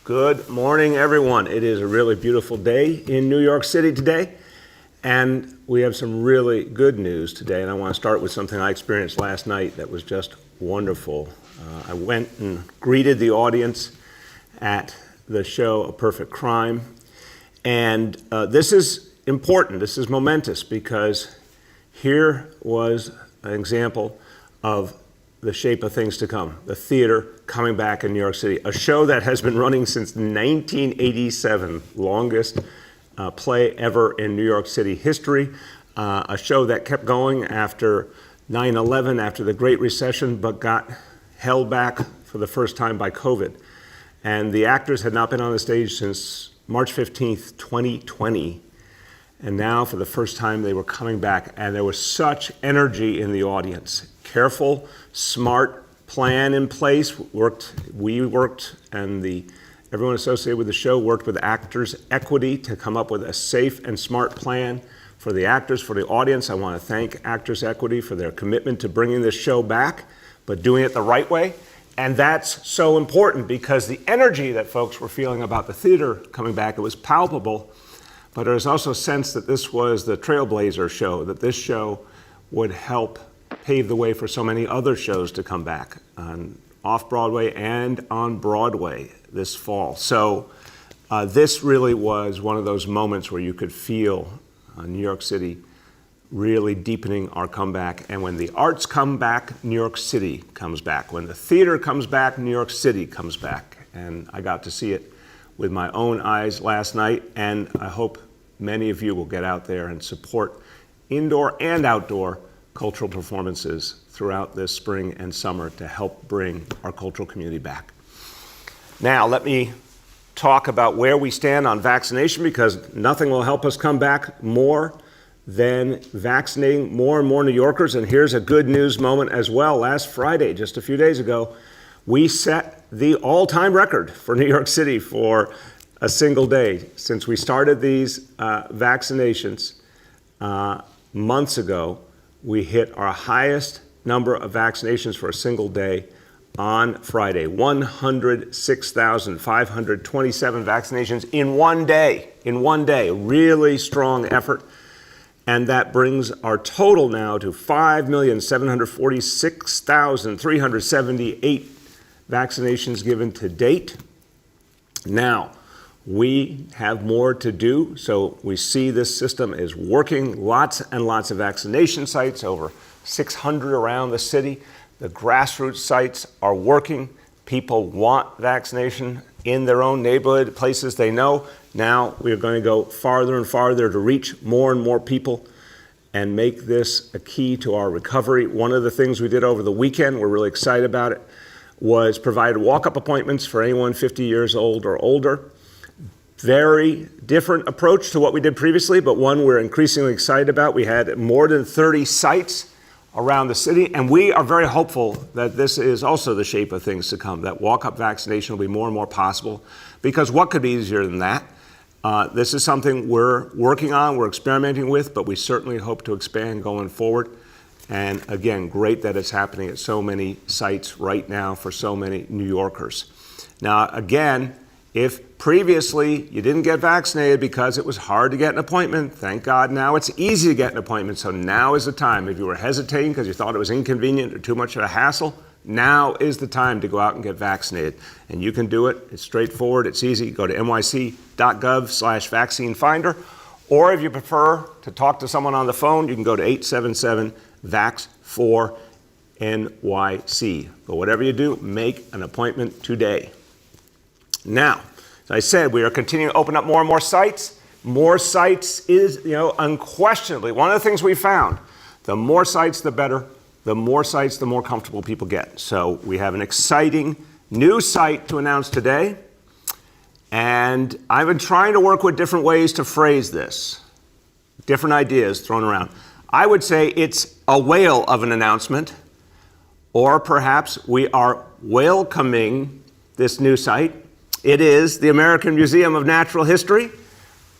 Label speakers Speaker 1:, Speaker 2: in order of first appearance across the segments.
Speaker 1: Good morning, everyone. It is a really beautiful day in New York City today, and we have some really good news today, and I want to start with something I experienced last night that was just wonderful. I went and greeted the audience at the show A Perfect Crime, and this is important, this is momentous, because here was an example of the shape of things to come, the theater coming back in New York City, a show that has been running since 1987, longest play ever in New York City history, a show that kept going after 9/11, after the Great Recession, but got held back for the first time by COVID. And the actors had not been on the stage since March 15th, 2020. And now, for the first time, they were coming back, and there was such energy in the audience. Careful, smart plan in place. We worked, and everyone associated with the show worked with Actors Equity to come up with a safe and smart plan for the actors, for the audience. I want to thank Actors Equity for their commitment to bringing this show back, but doing it the right way. And that's so important because the energy that folks were feeling about the theater coming back, it was palpable. But there was also a sense that this was the trailblazer show, that this show would help pave the way for so many other shows to come back on off-Broadway and on Broadway this fall. So this really was one of those moments where you could feel New York City really deepening our comeback. And when the arts come back, New York City comes back. When the theater comes back, New York City comes back. And I got to see it with my own eyes last night, and I hope many of you will get out there and support indoor and outdoor cultural performances throughout this spring and summer to help bring our cultural community back. Now, let me talk about where we stand on vaccination, because nothing will help us come back more than vaccinating more and more New Yorkers. And here's a good news moment as well. Last Friday, just a few days ago, we set the all-time record for New York City for a single day. Since we started these vaccinations months ago, we hit our highest number of vaccinations for a single day on Friday. 106,527 vaccinations in one day. In one day, a really strong effort. And that brings our total now to 5,746,378 vaccinations given to date. Now, we have more to do, so we see this system is working. Lots and lots of vaccination sites, over 600 around the city. The grassroots sites are working. People want vaccination in their own neighborhood, places they know. Now we're going to go farther and farther to reach more and more people and make this a key to our recovery. One of the things we did over the weekend, we're really excited about it, was provide walk-up appointments for anyone 50 years old or older. Very different approach to what we did previously, but one we're increasingly excited about. We had more than 30 sites around the city, and we are very hopeful that this is also the shape of things to come, that walk-up vaccination will be more and more possible, because what could be easier than that? This is something we're working on, we're experimenting with, but we certainly hope to expand going forward. And again, great that it's happening at so many sites right now for so many New Yorkers. Now, again, if previously you didn't get vaccinated because it was hard to get an appointment, thank God now it's easy to get an appointment. So now is the time. If you were hesitating because you thought it was inconvenient or too much of a hassle, now is the time to go out and get vaccinated. And you can do it. It's straightforward. It's easy. Go to nyc.gov/vaccine finder. Or if you prefer to talk to someone on the phone, you can go to 877-VAX4-NYC. But whatever you do, make an appointment today. Now, as I said, we are continuing to open up more and more sites. More sites is, unquestionably one of the things we found. The more sites, the better. The more sites, the more comfortable people get. So we have an exciting new site to announce today. And I've been trying to work with different ways to phrase this, different ideas thrown around. I would say it's a whale of an announcement, or perhaps we are welcoming this new site. It is the American Museum of Natural History.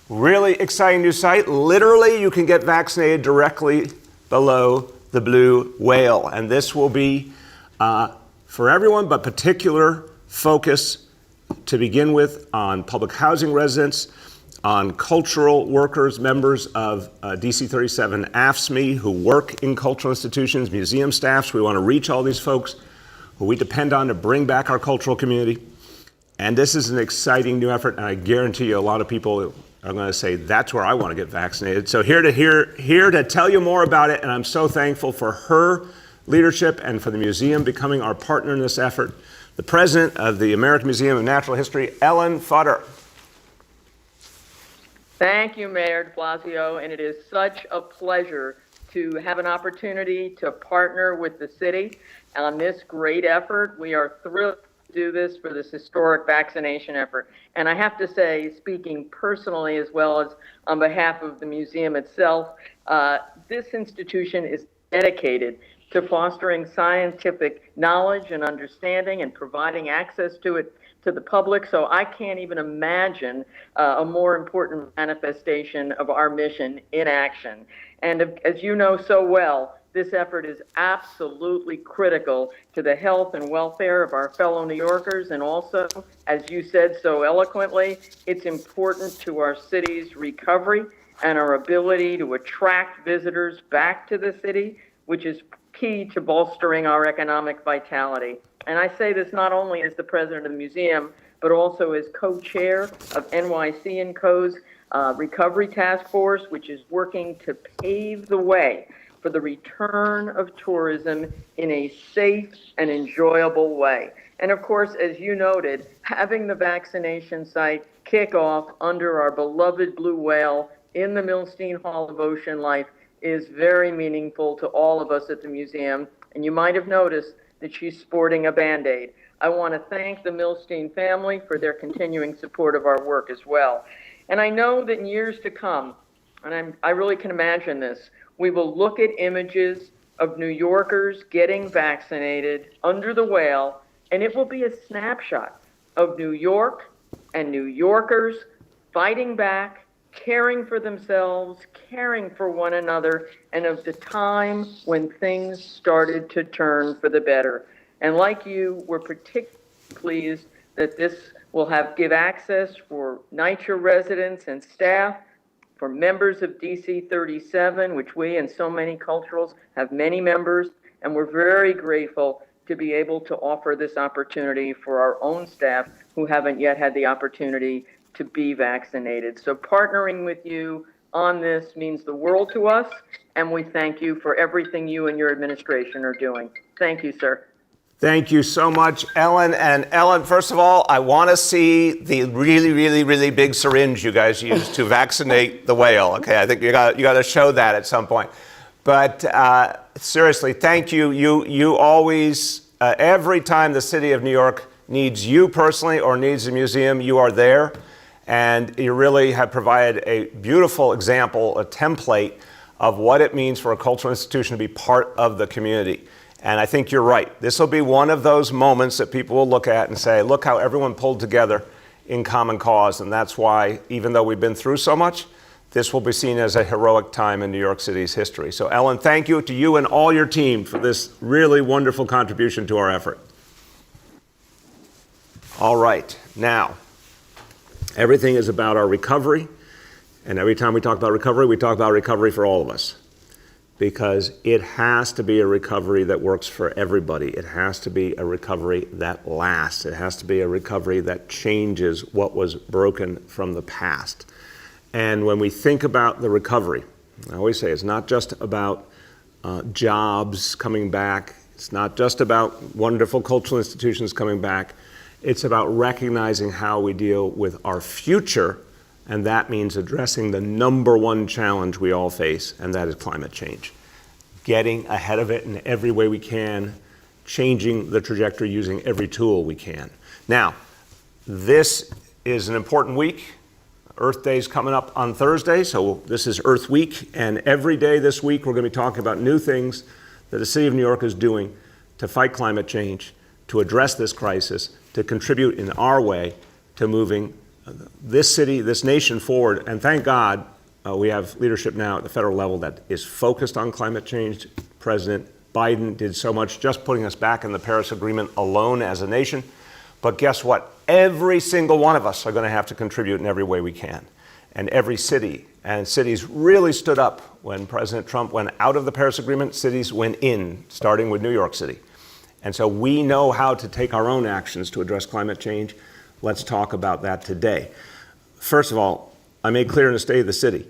Speaker 1: Really exciting new site. Literally, you can get vaccinated directly below the blue whale. And this will be for everyone, but particular focus to begin with on public housing residents, on cultural workers, members of DC 37 AFSCME who work in cultural institutions, museum staffs. We want to reach all these folks who we depend on to bring back our cultural community. And this is an exciting new effort, and I guarantee you a lot of people are going to say, that's where I want to get vaccinated. So here to tell you more about it, and I'm so thankful for her leadership and for the museum becoming our partner in this effort, the president of the American Museum of Natural History, Ellen Futter.
Speaker 2: Thank you, Mayor Blasio, and it is such a pleasure to have an opportunity to partner with the city on this great effort. We are thrilled to do this for this historic vaccination effort. And I have to say, speaking personally as well as on behalf of the museum itself, this institution is dedicated to fostering scientific knowledge and understanding and providing access to it to the public. So I can't even imagine a more important manifestation of our mission in action. And as you know so well, this effort is absolutely critical to the health and welfare of our fellow New Yorkers. And also, as you said so eloquently, it's important to our city's recovery and our ability to attract visitors back to the city, which is key to bolstering our economic vitality. And I say this not only as the president of the museum, but also as co-chair of NYC & Co.'s Recovery Task Force, which is working to pave the way for the return of tourism in a safe and enjoyable way. And of course, as you noted, having the vaccination site kick off under our beloved blue whale in the Milstein Hall of Ocean Life is very meaningful to all of us at the museum. And you might have noticed that she's sporting a Band-Aid. I want to thank the Milstein family for their continuing support of our work as well. And I know that in years to come, and I really can imagine this, we will look at images of New Yorkers getting vaccinated under the whale, and it will be a snapshot of New York and New Yorkers fighting back, caring for themselves, caring for one another, and of the time when things started to turn for the better. And like you, we're particularly pleased that this will give access for NYCHA residents and staff, for members of DC 37, which we and so many culturals have many members, and we're very grateful to be able to offer this opportunity for our own staff who haven't yet had the opportunity to be vaccinated. So partnering with you on this means the world to us, and we thank you for everything you and your administration are doing. Thank you, sir.
Speaker 1: Thank you so much, Ellen. And Ellen, first of all, I want to see the really, really, really big syringe you guys use to vaccinate the whale. Okay, I think you got to show that at some point. But seriously, thank you. You always, every time the city of New York needs you personally or needs a museum, you are there. And you really have provided a beautiful example, a template of what it means for a cultural institution to be part of the community. And I think you're right. This will be one of those moments that people will look at and say, look how everyone pulled together in common cause. And that's why, even though we've been through so much, this will be seen as a heroic time in New York City's history. So Ellen, thank you to you and all your team for this really wonderful contribution to our effort. All right, now, everything is about our recovery. And every time we talk about recovery for all of us. Because it has to be a recovery that works for everybody. It has to be a recovery that lasts. It has to be a recovery that changes what was broken from the past. And when we think about the recovery, I always say it's not just about jobs coming back. It's not just about wonderful cultural institutions coming back. It's about recognizing how we deal with our future. And that means addressing the number one challenge we all face, and that is climate change. Getting ahead of it in every way we can, changing the trajectory using every tool we can. Now, this is an important week. Earth Day is coming up on Thursday, so this is Earth Week, and every day this week we're going to be talking about new things that the City of New York is doing to fight climate change, to address this crisis, to contribute in our way to moving this city, this nation forward. And thank God we have leadership now at the federal level that is focused on climate change. President Biden did so much just putting us back in the Paris Agreement alone as a nation. But guess what? Every single one of us are going to have to contribute in every way we can. And every city, and cities really stood up when President Trump went out of the Paris Agreement. Cities went in, starting with New York City. And so we know how to take our own actions to address climate change. Let's talk about that today. First of all, I made clear in the State of the City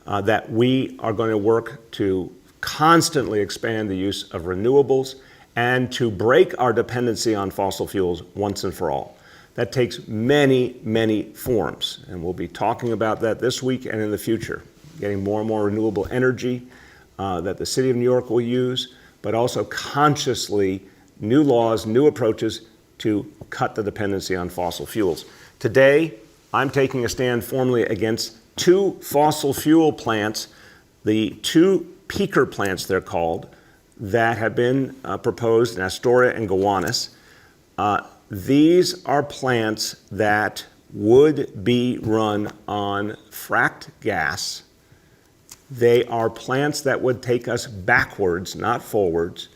Speaker 1: that we are going to work to constantly expand the use of renewables and to break our dependency on fossil fuels once and for all. That takes many, many forms, and we'll be talking about that this week and in the future, getting more and more renewable energy that the City of New York will use, but also consciously new laws, new approaches to cut the dependency on fossil fuels. Today, I'm taking a stand formally against two fossil fuel plants, the two peaker plants they're called, that have been proposed in Astoria and Gowanus. These are plants that would be run on fracked gas. They are plants that would take us backwards, not forwards.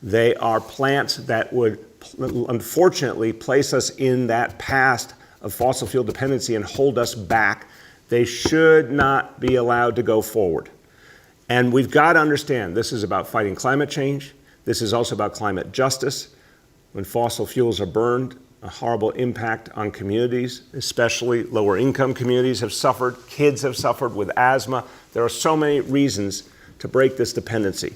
Speaker 1: They are plants that would, unfortunately, place us in that past of fossil fuel dependency and hold us back. They should not be allowed to go forward. And we've got to understand this is about fighting climate change. This is also about climate justice. When fossil fuels are burned, a horrible impact on communities, especially lower income communities have suffered, kids have suffered with asthma. There are so many reasons to break this dependency.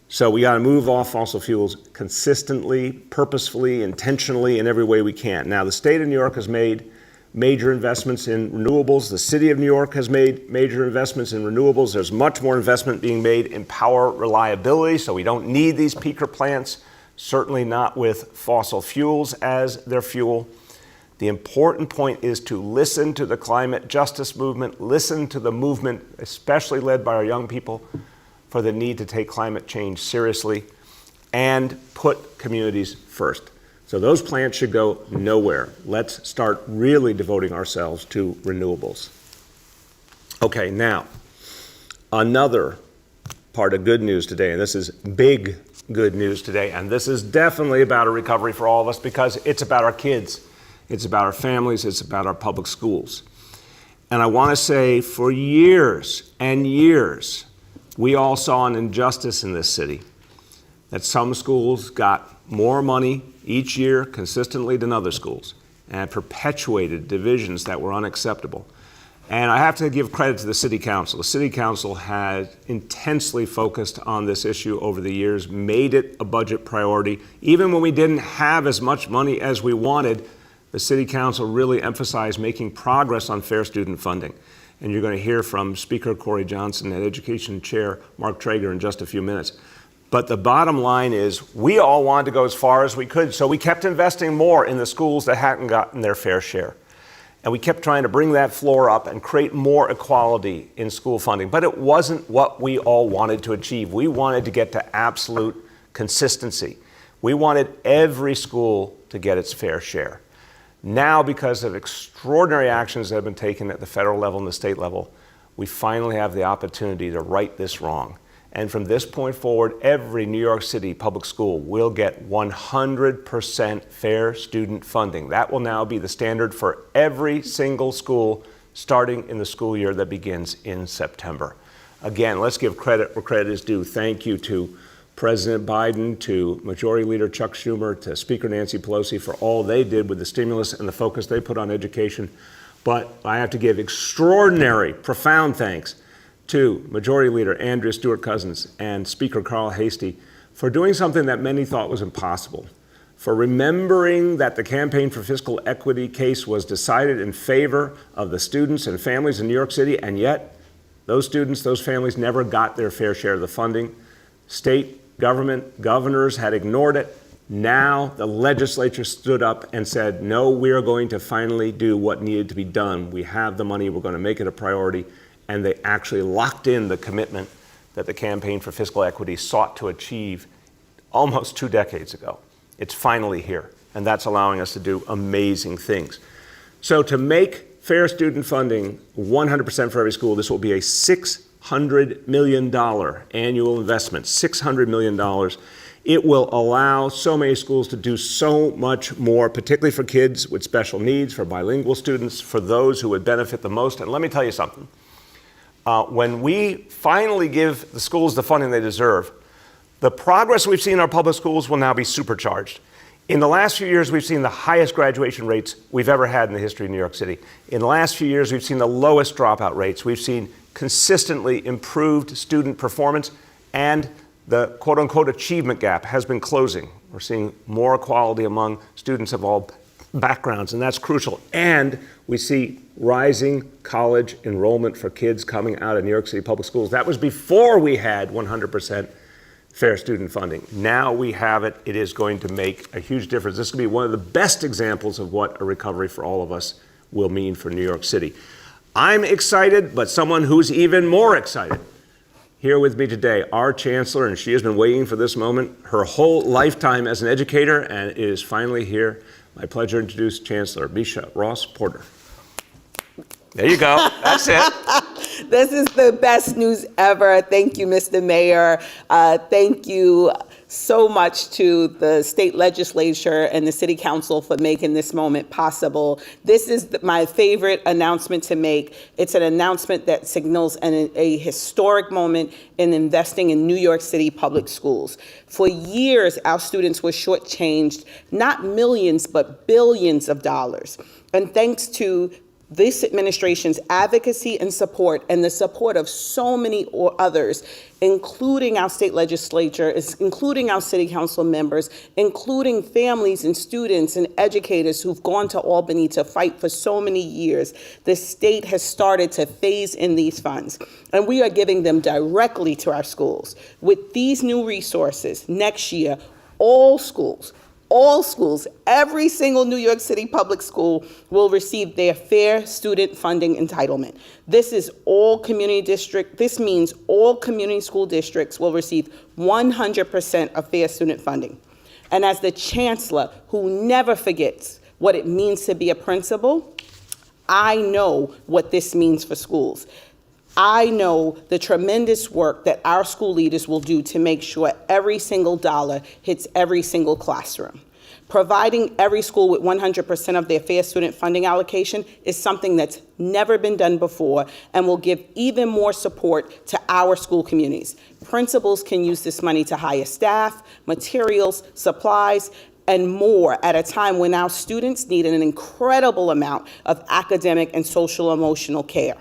Speaker 1: So we got to move off fossil fuels consistently, purposefully, intentionally, in every way we can. Now, the state of New York has made major investments in renewables. The city of New York has made major investments in renewables. There's much more investment being made in power reliability, so we don't need these peaker plants. Certainly not with fossil fuels as their fuel. The important point is to listen to the climate justice movement, listen to the movement, especially led by our young people, for the need to take climate change seriously and put communities first. So those plants should go nowhere. Let's start really devoting ourselves to renewables. Okay, now, another part of good news today, and this is big good news today, and this is definitely about a recovery for all of us because it's about our kids, it's about our families, it's about our public schools. And I want to say for years and years, we all saw an injustice in this city, that some schools got more money each year consistently than other schools and perpetuated divisions that were unacceptable. And I have to give credit to the City Council. The City Council has intensely focused on this issue over the years, made it a budget priority. Even when we didn't have as much money as we wanted, the City Council really emphasized making progress on fair student funding. And you're going to hear from Speaker Corey Johnson and Education Chair Mark Traeger in just a few minutes. But the bottom line is we all wanted to go as far as we could, so we kept investing more in the schools that hadn't gotten their fair share. And we kept trying to bring that floor up and create more equality in school funding. But it wasn't what we all wanted to achieve. We wanted to get to absolute consistency. We wanted every school to get its fair share. Now, because of extraordinary actions that have been taken at the federal level and the state level, we finally have the opportunity to right this wrong. And from this point forward, every New York City public school will get 100% fair student funding. That will now be the standard for every single school starting in the school year that begins in September. Again, let's give credit where credit is due. Thank you to President Biden, to Majority Leader Chuck Schumer, to Speaker Nancy Pelosi for all they did with the stimulus and the focus they put on education. But I have to give extraordinary, profound thanks to Majority Leader Andrea Stewart-Cousins and Speaker Carl Hastie for doing something that many thought was impossible, for remembering that the Campaign for Fiscal Equity case was decided in favor of the students and families in New York City, and yet those students, those families never got their fair share of the funding. State government, governors had ignored it. Now the legislature stood up and said, no, we are going to finally do what needed to be done. We have the money, we're going to make it a priority. And they actually locked in the commitment that the Campaign for Fiscal Equity sought to achieve almost 2 decades ago. It's finally here, and that's allowing us to do amazing things. So to make fair student funding 100% for every school, this will be a $600 million annual investment, $600 million It will allow so many schools to do so much more, particularly for kids with special needs, for bilingual students, for those who would benefit the most. And let me tell you something. When we finally give the schools the funding they deserve, the progress we've seen in our public schools will now be supercharged. In the last few years, we've seen the highest graduation rates we've ever had in the history of New York City. In the last few years, we've seen the lowest dropout rates. We've seen consistently improved student performance, and the quote-unquote achievement gap has been closing. We're seeing more equality among students of all backgrounds, and that's crucial. And we see rising college enrollment for kids coming out of New York City public schools. That was before we had 100% fair student funding. Now we have it. It is going to make a huge difference. This will be one of the best examples of what a recovery for all of us will mean for New York City. I'm excited, but someone who's even more excited. Here with me today, our Chancellor, and she has been waiting for this moment her whole lifetime as an educator, and it is finally here. My pleasure to introduce Chancellor Bisha Ross Porter. There you go. That's it.
Speaker 3: This is the best news ever. Thank you, Mr. Mayor. Thank you so much to the state legislature and the city council for making this moment possible. This is my favorite announcement to make. It's an announcement that signals a historic moment in investing in New York City public schools. For years, our students were shortchanged, not millions, but billions of dollars. And thanks to this administration's advocacy and support, and the support of so many others, including our state legislature, including our city council members, including families and students and educators who've gone to Albany to fight for so many years, the state has started to phase in these funds, and we are giving them directly to our schools. With these new resources, next year, all schools, every single New York City public school will receive their fair student funding entitlement. This means all community school districts will receive 100% of fair student funding. And as the chancellor, who never forgets what it means to be a principal, I know what this means for schools. I know the tremendous work that our school leaders will do to make sure every single dollar hits every single classroom. Providing every school with 100% of their fair student funding allocation is something that's never been done before and will give even more support to our school communities. Principals can use this money to hire staff, materials, supplies, and more at a time when our students need an incredible amount of academic and social emotional care.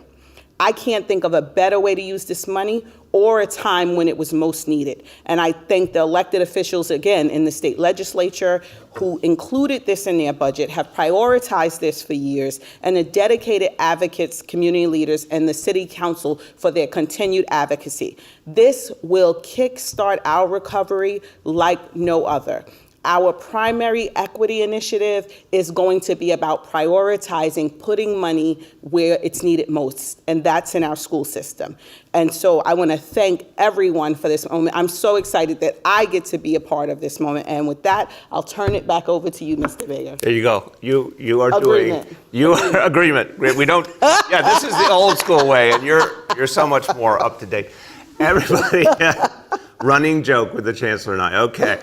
Speaker 3: I can't think of a better way to use this money or a time when it was most needed. And I thank the elected officials, again, in the state legislature who included this in their budget, have prioritized this for years, and the dedicated advocates, community leaders, and the city council for their continued advocacy. This will kickstart our recovery like no other. Our primary equity initiative is going to be about prioritizing putting money where it's needed most, and that's in our school system. And so I want to thank everyone for this moment. I'm so excited that I get to be a part of this moment. And with that, I'll turn it back over to you, Mr. Mayor.
Speaker 1: There you go. You are
Speaker 3: Agreement.
Speaker 1: Agreement. We don't. Yeah, this is the old school way, and you're so much more up to date. Everybody. Running joke with the Chancellor and I. Okay.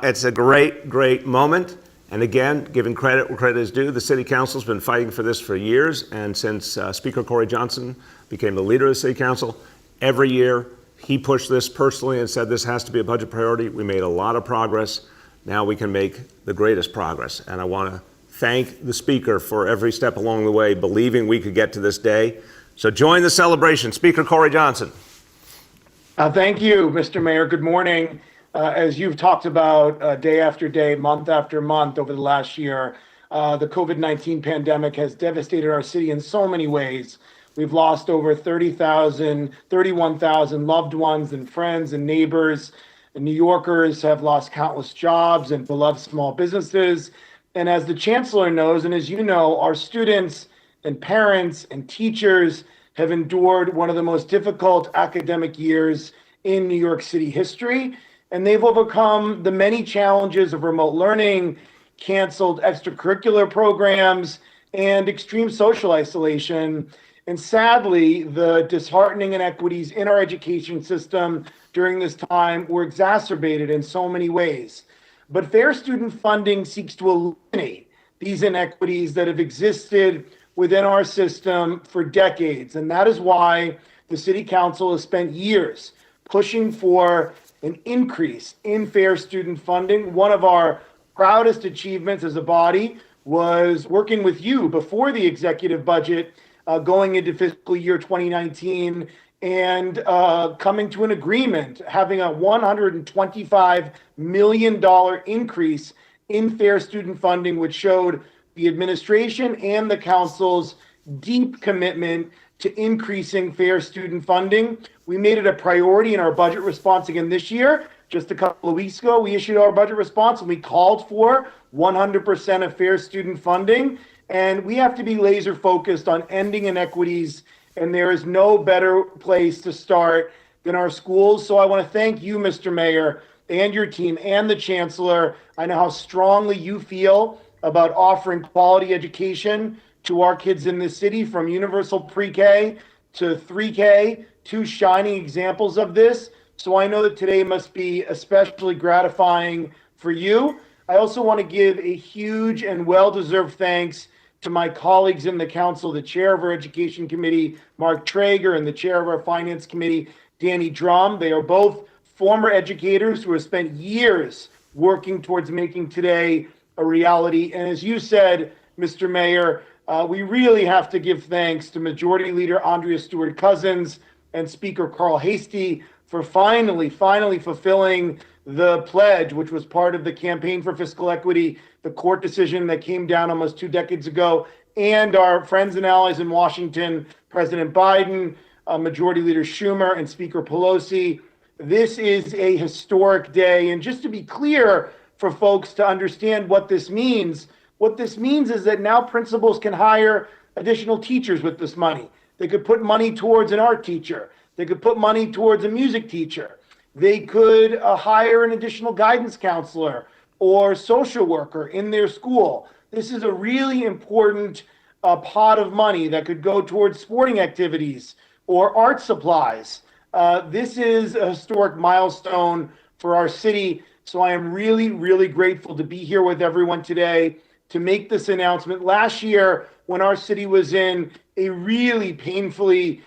Speaker 1: It's a great moment. And again, giving credit where credit is due, the City Council's been fighting for this for years. And since Speaker Corey Johnson became the leader of the City Council, every year he pushed this personally and said this has to be a budget priority. We made a lot of progress. Now we can make the greatest progress. And I want to thank the Speaker for every step along the way, believing we could get to this day. So join the celebration. Speaker Corey Johnson.
Speaker 4: Thank you, Mr. Mayor. Good morning. As you've talked about day after day, month after month over the last year, the COVID-19 pandemic has devastated our city in so many ways. We've lost over 31,000 loved ones and friends and neighbors. And New Yorkers have lost countless jobs and beloved small businesses. And as the Chancellor knows, and as you know, our students and parents and teachers have endured one of the most difficult academic years in New York City history, and they've overcome the many challenges of remote learning, canceled extracurricular programs, and extreme social isolation. And sadly, the disheartening inequities in our education system during this time were exacerbated in so many ways. But fair student funding seeks to eliminate these inequities that have existed within our system for decades. And that is why the City Council has spent years pushing for an increase in fair student funding. One of our proudest achievements as a body was working with you before the executive budget going into fiscal year 2019 and coming to an agreement, having a $125 million increase in fair student funding, which showed the administration and the council's deep commitment to increasing fair student funding. We made it a priority in our budget response again this year. Just a couple of weeks ago, we issued our budget response and we called for 100% of fair student funding. And we have to be laser focused on ending inequities. And there is no better place to start than our schools. So I want to thank you, Mr. Mayor, and your team and the Chancellor. I know how strongly you feel about offering quality education to our kids in this city, from universal pre-K to 3K, two shining examples of this. So I know that today must be especially gratifying for you. I also want to give a huge and well-deserved thanks to my colleagues in the council, the chair of our education committee, Mark Traeger, and the chair of our finance committee, Danny Drum. They are both former educators who have spent years working towards making today a reality. And as you said, Mr. Mayor, we really have to give thanks to Majority Leader Andrea Stewart-Cousins and Speaker Carl Hastie for finally fulfilling the pledge, which was part of the Campaign for Fiscal Equity, the court decision that came down almost 2 decades ago, and our friends and allies in Washington, President Biden, Majority Leader Schumer, and Speaker Pelosi. This is a historic day. And just to be clear for folks to understand what this means is that now principals can hire additional teachers with this money. They could put money towards an art teacher. They could put money towards a music teacher. They could hire an additional guidance counselor or social worker in their school. This is a really important pot of money that could go towards sporting activities or art supplies. This is a historic milestone for our city. So I am really, really grateful to be here with everyone today to make this announcement. Last year, when our city was in a really painfully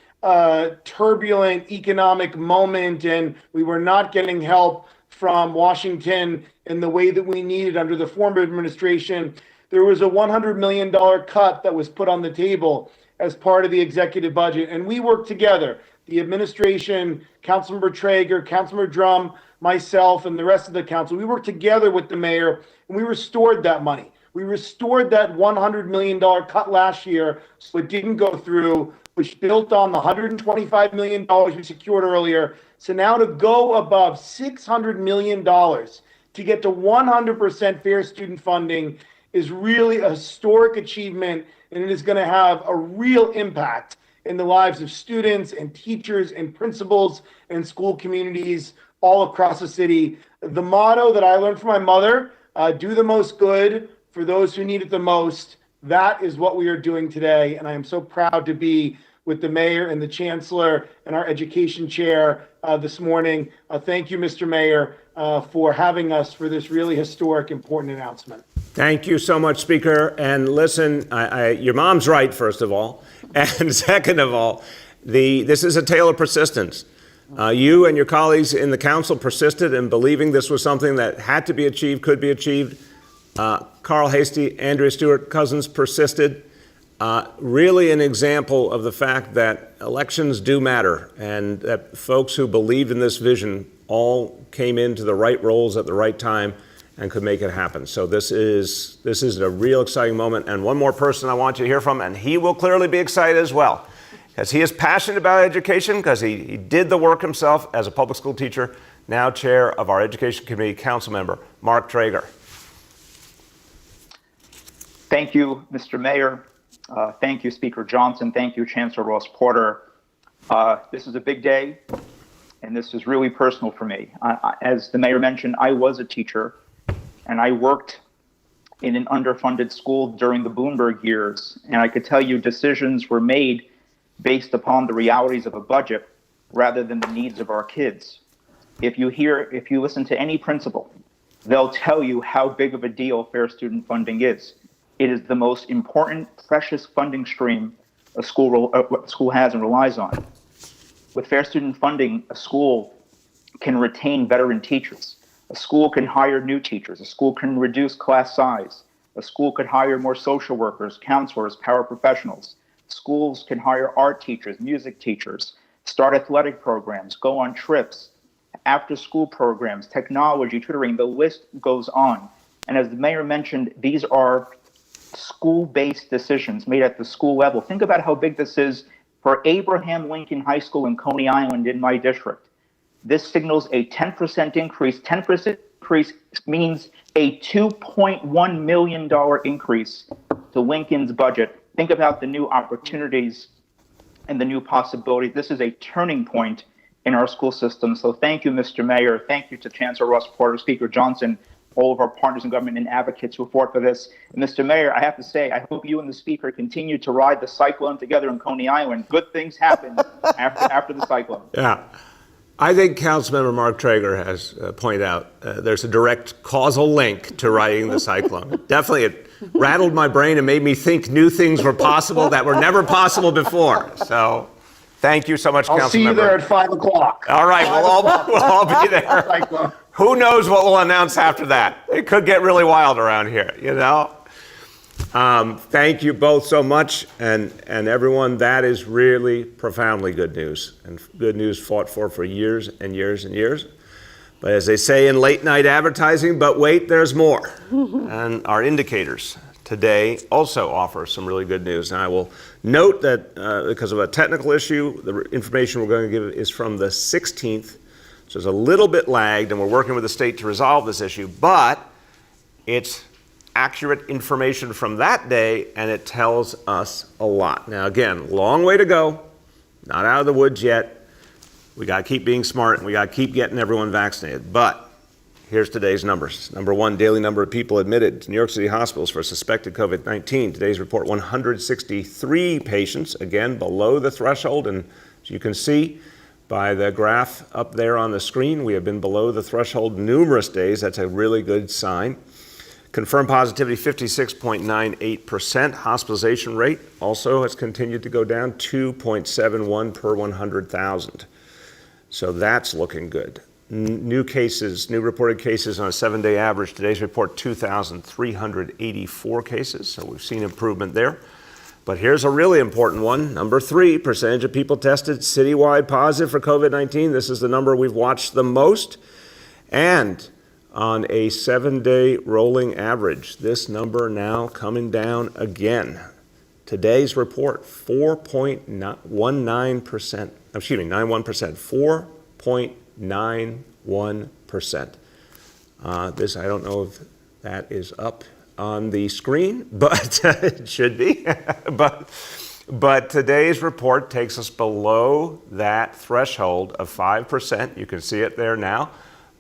Speaker 4: turbulent economic moment and we were not getting help from Washington in the way that we needed under the former administration, there was a $100 million cut that was put on the table as part of the executive budget. And we worked together, the administration, Councilmember Traeger, Councilmember Drum, myself, and the rest of the council. We worked together with the mayor and we restored that money. We restored that $100 million cut last year so it didn't go through, which built on the $125 million we secured earlier. So now to go above $600 million to get to 100% fair student funding is really a historic achievement, and it is going to have a real impact in the lives of students and teachers and principals and school communities all across the city. The motto that I learned from my mother, do the most good for those who need it the most. That is what we are doing today. And I am so proud to be with the mayor and the chancellor and our education chair this morning. Thank you, Mr. Mayor, for having us for this really historic, important announcement.
Speaker 1: Thank you so much, Speaker. And listen, your mom's right, first of all. And second of all, this is a tale of persistence. You and your colleagues in the council persisted in believing this was something that had to be achieved, could be achieved. Carl Hastie, Andrea Stewart-Cousins persisted. Really an example of the fact that elections do matter and that folks who believed in this vision all came into the right roles at the right time and could make it happen. So this is a real exciting moment. And one more person I want you to hear from, and he will clearly be excited as well, because he is passionate about education, because he did the work himself as a public school teacher, now chair of our Education Committee, council member, Mark Traeger.
Speaker 5: Thank you, Mr. Mayor. Thank you, Speaker Johnson. Thank you, Chancellor Ross Porter. This is a big day, and this is really personal for me. As the mayor mentioned, I was a teacher, and I worked in an underfunded school during the Bloomberg years. And I could tell you decisions were made based upon the realities of a budget rather than the needs of our kids. If you listen to any principal, they'll tell you how big of a deal fair student funding is. It is the most important, precious funding stream a school has and relies on. With fair student funding, a school can retain veteran teachers. A school can hire new teachers. A school can reduce class size. A school could hire more social workers, counselors, paraprofessionals. Schools can hire art teachers, music teachers, start athletic programs, go on trips, after-school programs, technology, tutoring, the list goes on. And as the mayor mentioned, these are school-based decisions made at the school level. Think about how big this is for Abraham Lincoln High School in Coney Island in my district. This signals a 10% increase. 10% increase means a $2.1 million increase to Lincoln's budget. Think about the new opportunities and the new possibilities. This is a turning point in our school system. So thank you, Mr. Mayor. Thank you to Chancellor Ross Porter, Speaker Johnson, all of our partners in government and advocates who fought for this. And Mr. Mayor, I have to say, I hope you and the Speaker continue to ride the cyclone together in Coney Island. Good things happen after the cyclone.
Speaker 1: Yeah. I think Councilmember Mark Traeger has pointed out there's a direct causal link to riding the cyclone. Definitely, it rattled my brain and made me think new things were possible that were never possible before. So thank you so much, Councilmember.
Speaker 4: I'll see you there at 5 o'clock.
Speaker 1: All right, we'll all be there.
Speaker 4: Cyclone.
Speaker 1: Who knows what we'll announce after that? It could get really wild around here, you know? Thank you both so much, and everyone. That is really profoundly good news, and good news fought for years and years and years. But as they say in late night advertising, but wait, there's more. And our indicators today also offer some really good news. And I will note that because of a technical issue, the information we're going to give is from the 16th, so it's a little bit lagged, and we're working with the state to resolve this issue, but it's accurate information from that day, and it tells us a lot. Now, again, long way to go, not out of the woods yet. We got to keep being smart, and we got to keep getting everyone vaccinated. But here's today's numbers. Number one, daily number of people admitted to New York City hospitals for suspected COVID-19. Today's report, 163 patients, again, below the threshold. And as you can see by the graph up there on the screen, we have been below the threshold numerous days. That's a really good sign. Confirmed positivity, 56.98%. Hospitalization rate also has continued to go down, 2.71 per 100,000. So that's looking good. New reported cases on a 7-day average. Today's report, 2,384 cases. So we've seen improvement there. But here's a really important one. Number 3, percentage of people tested citywide positive for COVID-19. This is the number we've watched the most. And on a 7-day rolling average, this number now coming down again. Today's report, 4.19%, 4.91%. This, I don't know if that is up on the screen, but it should be. But today's report takes us below that threshold of 5%. You can see it there now.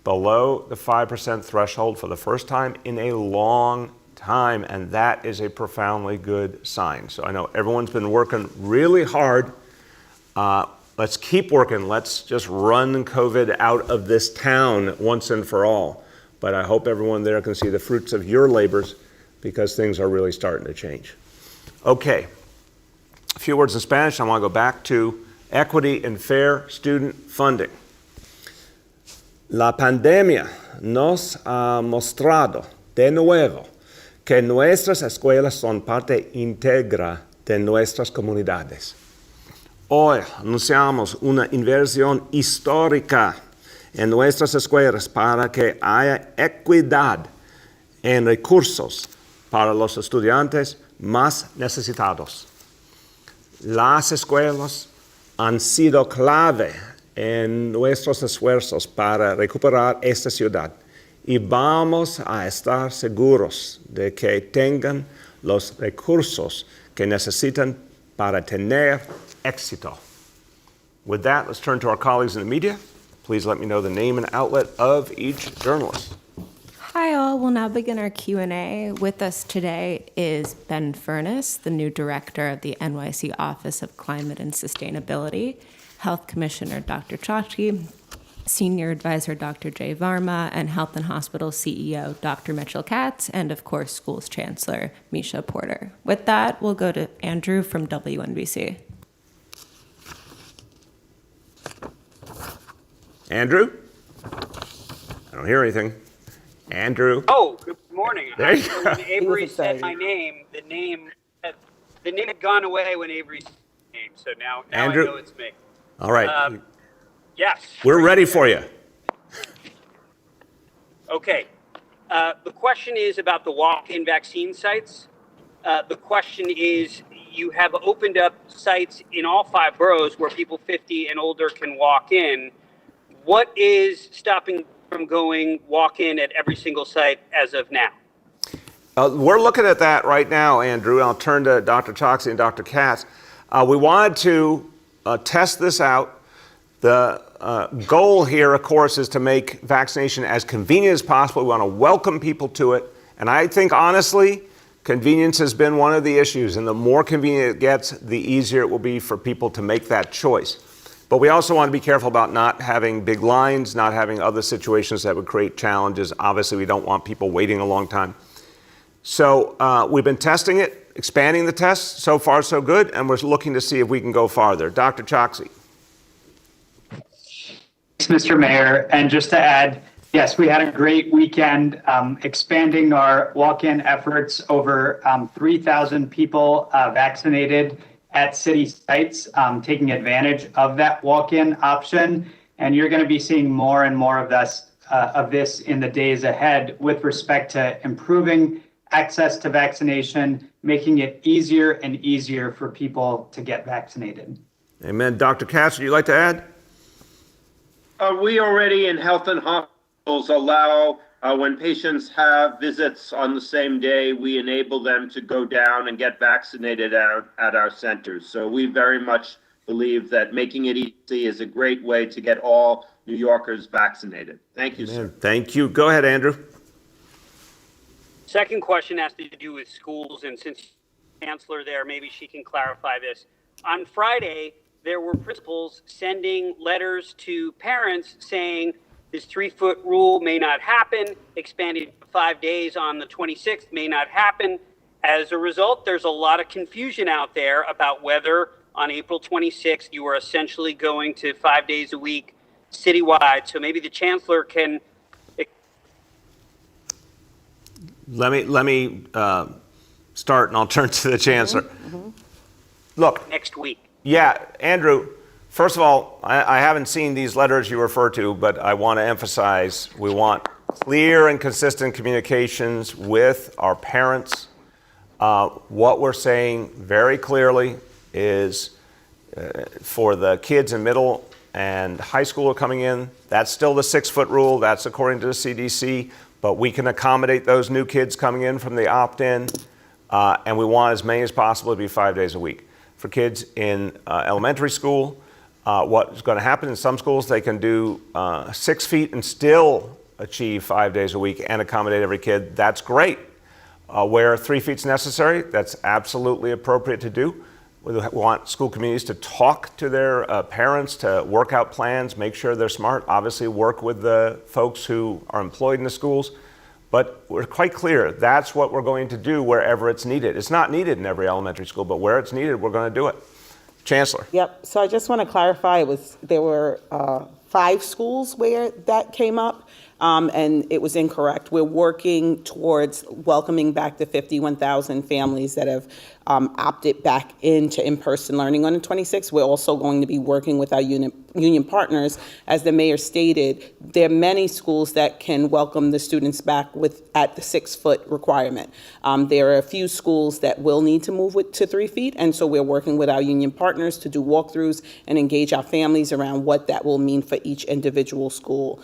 Speaker 1: Below the 5% threshold for the first time in a long time, and that is a profoundly good sign. So I know everyone's been working really hard. Let's keep working. Let's just run COVID out of this town once and for all. But I hope everyone there can see the fruits of your labors, because things are really starting to change. Okay, a few words in Spanish. I want to go back to equity and fair student funding. La pandemia nos ha mostrado de nuevo que nuestras escuelas son parte íntegra de nuestras comunidades. Hoy anunciamos una inversión histórica en nuestras escuelas para que haya equidad en recursos para los estudiantes más necesitados. Las escuelas han sido clave en nuestros esfuerzos para recuperar esta ciudad, y vamos a estar seguros de que tengan los recursos que necesitan para tener éxito. With that, let's turn to our colleagues in the media. Please let me know the name and outlet of each journalist.
Speaker 6: Hi all, we'll now begin our Q&A. With us today is Ben Furness, the new director of the NYC Office of Climate and Sustainability, Health Commissioner Dr. Chalkbeat, Senior Advisor Dr. Jay Varma, and Health and Hospital CEO Dr. Mitchell Katz, and of course Schools Chancellor Misha Porter. With that, we'll go to Andrew from WNBC.
Speaker 1: Andrew? I don't hear anything. Andrew?
Speaker 7: Oh, good morning.
Speaker 1: There you go.
Speaker 7: When Avery said my name, the name had gone away when Avery said my name, so now
Speaker 1: Andrew?
Speaker 7: I know it's me.
Speaker 1: All right.
Speaker 7: Yes.
Speaker 1: We're ready for you.
Speaker 7: Okay. The question is about the walk-in vaccine sites. The question is, you have opened up sites in all 5 boroughs where people 50 and older can walk in. What is stopping from going walk-in at every single site as of now?
Speaker 1: We're looking at that right now, Andrew. I'll turn to Dr. Choksi and Dr. Katz. We wanted to test this out. The goal here, of course, is to make vaccination as convenient as possible. We want to welcome people to it. And I think, honestly, convenience has been one of the issues. And the more convenient it gets, the easier it will be for people to make that choice. But we also want to be careful about not having big lines, not having other situations that would create challenges. Obviously, we don't want people waiting a long time. So we've been testing it, expanding the test. So far, so good. And we're looking to see if we can go farther. Dr. Choksi.
Speaker 8: Thanks, Mr. Mayor. And just to add, yes, we had a great weekend expanding our walk-in efforts. Over 3,000 people vaccinated at city sites, taking advantage of that walk-in option. And you're going to be seeing more and more of this in the days ahead with respect to improving access to vaccination, making it easier and easier for people to get vaccinated.
Speaker 1: Amen. Dr. Katz, would you like to add?
Speaker 9: We already in health and hospitals allow when patients have visits on the same day, we enable them to go down and get vaccinated at our centers. So we very much believe that making it easy is a great way to get all New Yorkers vaccinated. Thank you, sir.
Speaker 1: Thank you. Go ahead, Andrew.
Speaker 7: Second question has to do with schools, and since Chancellor there, maybe she can clarify this. On Friday, there were principals sending letters to parents saying this 3-foot rule may not happen, expanded 5 days on the 26th may not happen. As a result, there's a lot of confusion out there about whether on April 26th you are essentially going to 5 days a week citywide. So maybe the Chancellor can...
Speaker 1: Let me start, and I'll turn to the Chancellor. Look.
Speaker 7: Next week.
Speaker 1: Yeah, Andrew, first of all, I haven't seen these letters you refer to, but I want to emphasize we want clear and consistent communications with our parents. What we're saying very clearly is for the kids in middle and high school are coming in, that's still the 6-foot rule. That's according to the CDC, but we can accommodate those new kids coming in from the opt-in, and we want as many as possible to be 5 days a week. For kids in elementary school, what's going to happen in some schools, they can do 6 feet and still achieve 5 days a week and accommodate every kid. That's great. Where 3 feet is necessary, that's absolutely appropriate to do. We want school communities to talk to their parents, to work out plans, make sure they're smart, obviously work with the folks who are employed in the schools. But we're quite clear, that's what we're going to do wherever it's needed. It's not needed in every elementary school, but where it's needed, we're going to do it. Chancellor.
Speaker 3: Yep, so I just want to clarify, there were 5 schools where that came up, and it was incorrect. We're working towards welcoming back the 51,000 families that have opted back into in-person learning on the 26th. We're also going to be working with our union partners. As the mayor stated, there are many schools that can welcome the students back at the 6-foot requirement. There are a few schools that will need to move to 3 feet, and so we're working with our union partners to do walkthroughs and engage our families around what that will mean for each individual school.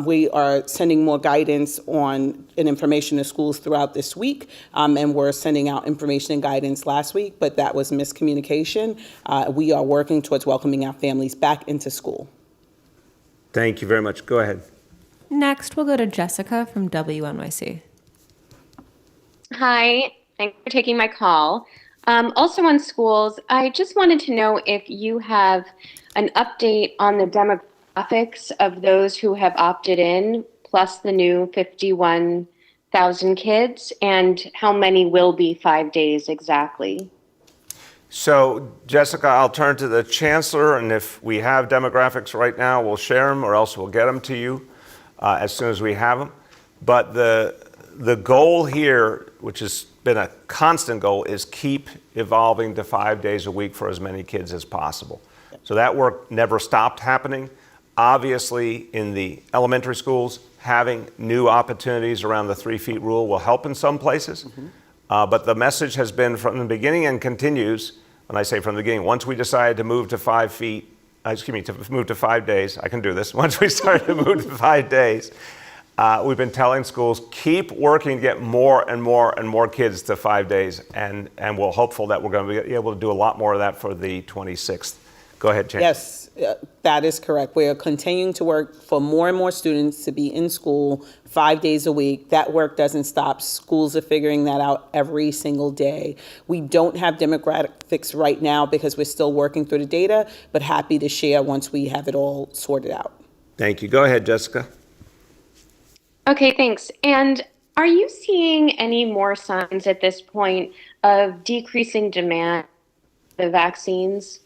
Speaker 3: We are sending more guidance and information to schools throughout this week, and we're sending out information and guidance last week, but that was miscommunication. We are working towards welcoming our families back into school.
Speaker 1: Thank you very much. Go ahead.
Speaker 6: Next, we'll go to Jessica from WNYC.
Speaker 10: Hi, thanks for taking my call. Also on schools, I just wanted to know if you have an update on the demographics of those who have opted in, plus the new 51,000 kids, and how many will be 5 days exactly?
Speaker 1: So, Jessica, I'll turn to the Chancellor, and if we have demographics right now, we'll share them, or else we'll get them to you as soon as we have them. But the goal here, which has been a constant goal, is keep evolving to 5 days a week for as many kids as possible. So that work never stopped happening. Obviously, in the elementary schools, having new opportunities around the 3 feet rule will help in some places. But the message has been from the beginning and continues. When I say from the beginning, once we decided to move to 5 feet, to move to 5 days, I can do this. Once we started to move to 5 days, we've been telling schools, keep working to get more and more and more kids to 5 days, and we're hopeful that we're going to be able to do a lot more of that for the 26th. Go ahead, Chancellor.
Speaker 3: Yes, that is correct. We are continuing to work for more and more students to be in school 5 days a week. That work doesn't stop. Schools are figuring that out every single day. We don't have demographics right now because we're still working through the data, but happy to share once we have it all sorted out.
Speaker 1: Thank you. Go ahead, Jessica.
Speaker 10: Okay, thanks. And are you seeing any more signs at this point of decreasing demand for the vaccines?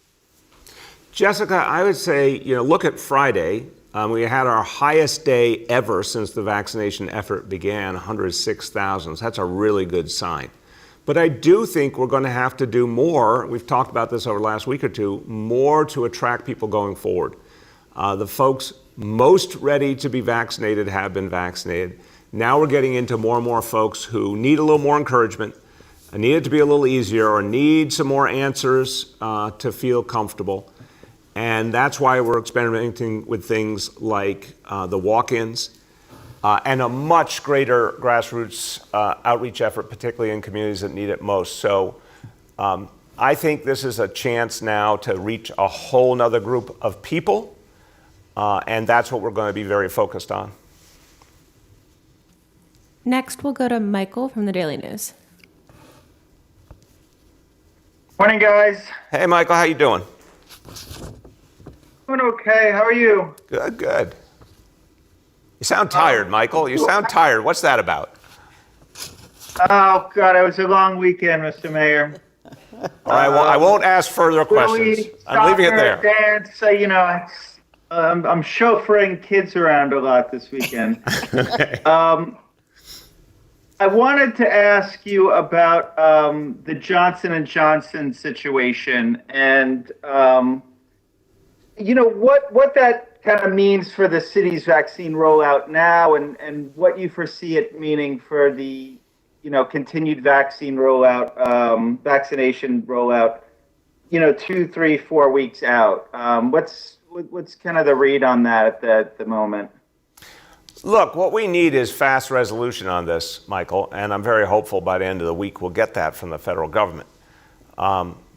Speaker 1: Jessica, I would say, look at Friday. We had our highest day ever since the vaccination effort began, 106,000. So that's a really good sign. But I do think we're going to have to do more. We've talked about this over the last week or two, more to attract people going forward. The folks most ready to be vaccinated have been vaccinated. Now we're getting into more and more folks who need a little more encouragement, need it to be a little easier, or need some more answers to feel comfortable. And that's why we're experimenting with things like the walk-ins and a much greater grassroots outreach effort, particularly in communities that need it most. So I think this is a chance now to reach a whole nother group of people, and that's what we're going to be very focused on.
Speaker 6: Next, we'll go to Michael from the Daily News.
Speaker 11: Morning, guys.
Speaker 1: Hey, Michael, how you doing?
Speaker 11: Doing okay. How are you?
Speaker 1: Good, good. You sound tired, Michael. You sound tired. What's that about?
Speaker 11: Oh, God, it was a long weekend, Mr. Mayor.
Speaker 1: All right, well, I won't ask further questions. I'm leaving it there.
Speaker 11: Dance, I'm chauffeuring kids around a lot this weekend.
Speaker 1: Okay.
Speaker 11: I wanted to ask you about the Johnson & Johnson situation and what that kind of means for the city's vaccine rollout now and what you foresee it meaning for the continued vaccine rollout, vaccination rollout, 2, 3, 4 weeks out. What's kind of the read on that at the moment?
Speaker 1: Look, what we need is fast resolution on this, Michael, and I'm very hopeful by the end of the week we'll get that from the federal government.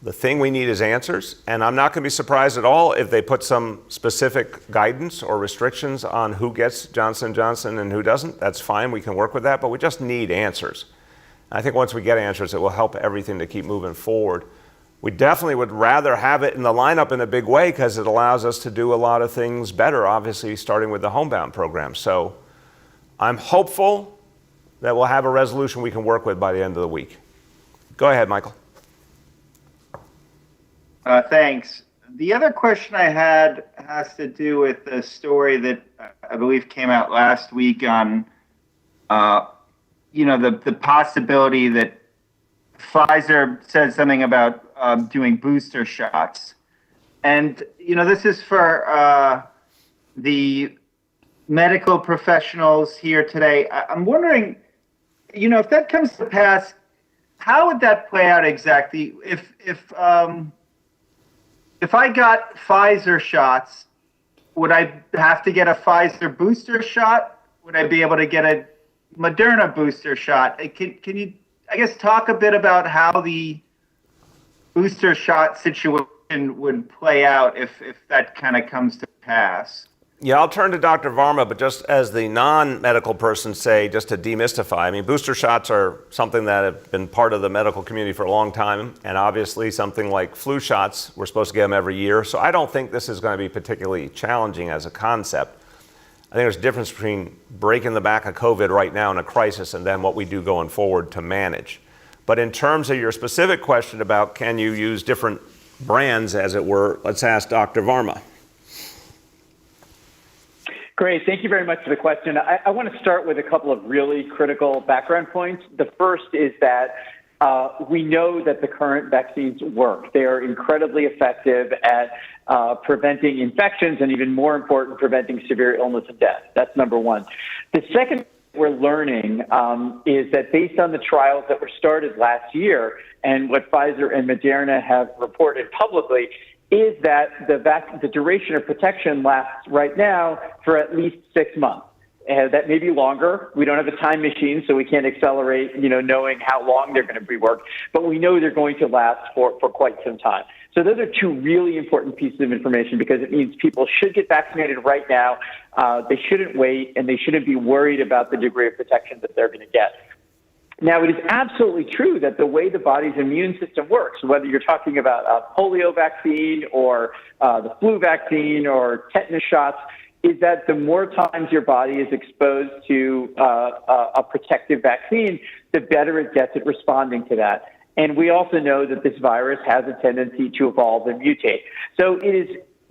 Speaker 1: The thing we need is answers, and I'm not going to be surprised at all if they put some specific guidance or restrictions on who gets Johnson & Johnson and who doesn't. That's fine, we can work with that, but we just need answers. And I think once we get answers, it will help everything to keep moving forward. We definitely would rather have it in the lineup in a big way because it allows us to do a lot of things better, obviously starting with the homebound program. So I'm hopeful that we'll have a resolution we can work with by the end of the week. Go ahead, Michael.
Speaker 11: Thanks. The other question I had has to do with the story that I believe came out last week on, the possibility that Pfizer said something about doing booster shots. And, this is for the medical professionals here today. I'm wondering, if that comes to pass, how would that play out exactly? If I got Pfizer shots, would I have to get a Pfizer booster shot? Would I be able to get a Moderna booster shot? Can you, I guess, talk a bit about how the booster shot situation would play out if that kind of comes to pass?
Speaker 1: Yeah, I'll turn to Dr. Varma, but just as the non-medical person say, just to demystify, I mean, booster shots are something that have been part of the medical community for a long time, and obviously something like flu shots, we're supposed to get them every year, so I don't think this is going to be particularly challenging as a concept. I think there's a difference between breaking the back of COVID right now in a crisis and then what we do going forward to manage. But in terms of your specific question about can you use different brands, as it were, let's ask Dr. Varma.
Speaker 12: Great. Thank you very much for the question. I want to start with a couple of really critical background points. The first is that we know that the current vaccines work. They are incredibly effective at preventing infections and, even more important, preventing severe illness and death. That's number one. The second we're learning is that based on the trials that were started last year and what Pfizer and Moderna have reported publicly, is that the duration of protection lasts right now for at least 6 months. That may be longer. We don't have a time machine, so we can't accelerate, knowing how long they're going to be worked. But we know they're going to last for quite some time. So those are two really important pieces of information because it means people should get vaccinated right now. They shouldn't wait, and they shouldn't be worried about the degree of protection that they're going to get. Now, it is absolutely true that the way the body's immune system works, whether you're talking about a polio vaccine or the flu vaccine or tetanus shots, is that the more times your body is exposed to a protective vaccine, the better it gets at responding to that. And we also know that this virus has a tendency to evolve and mutate. So it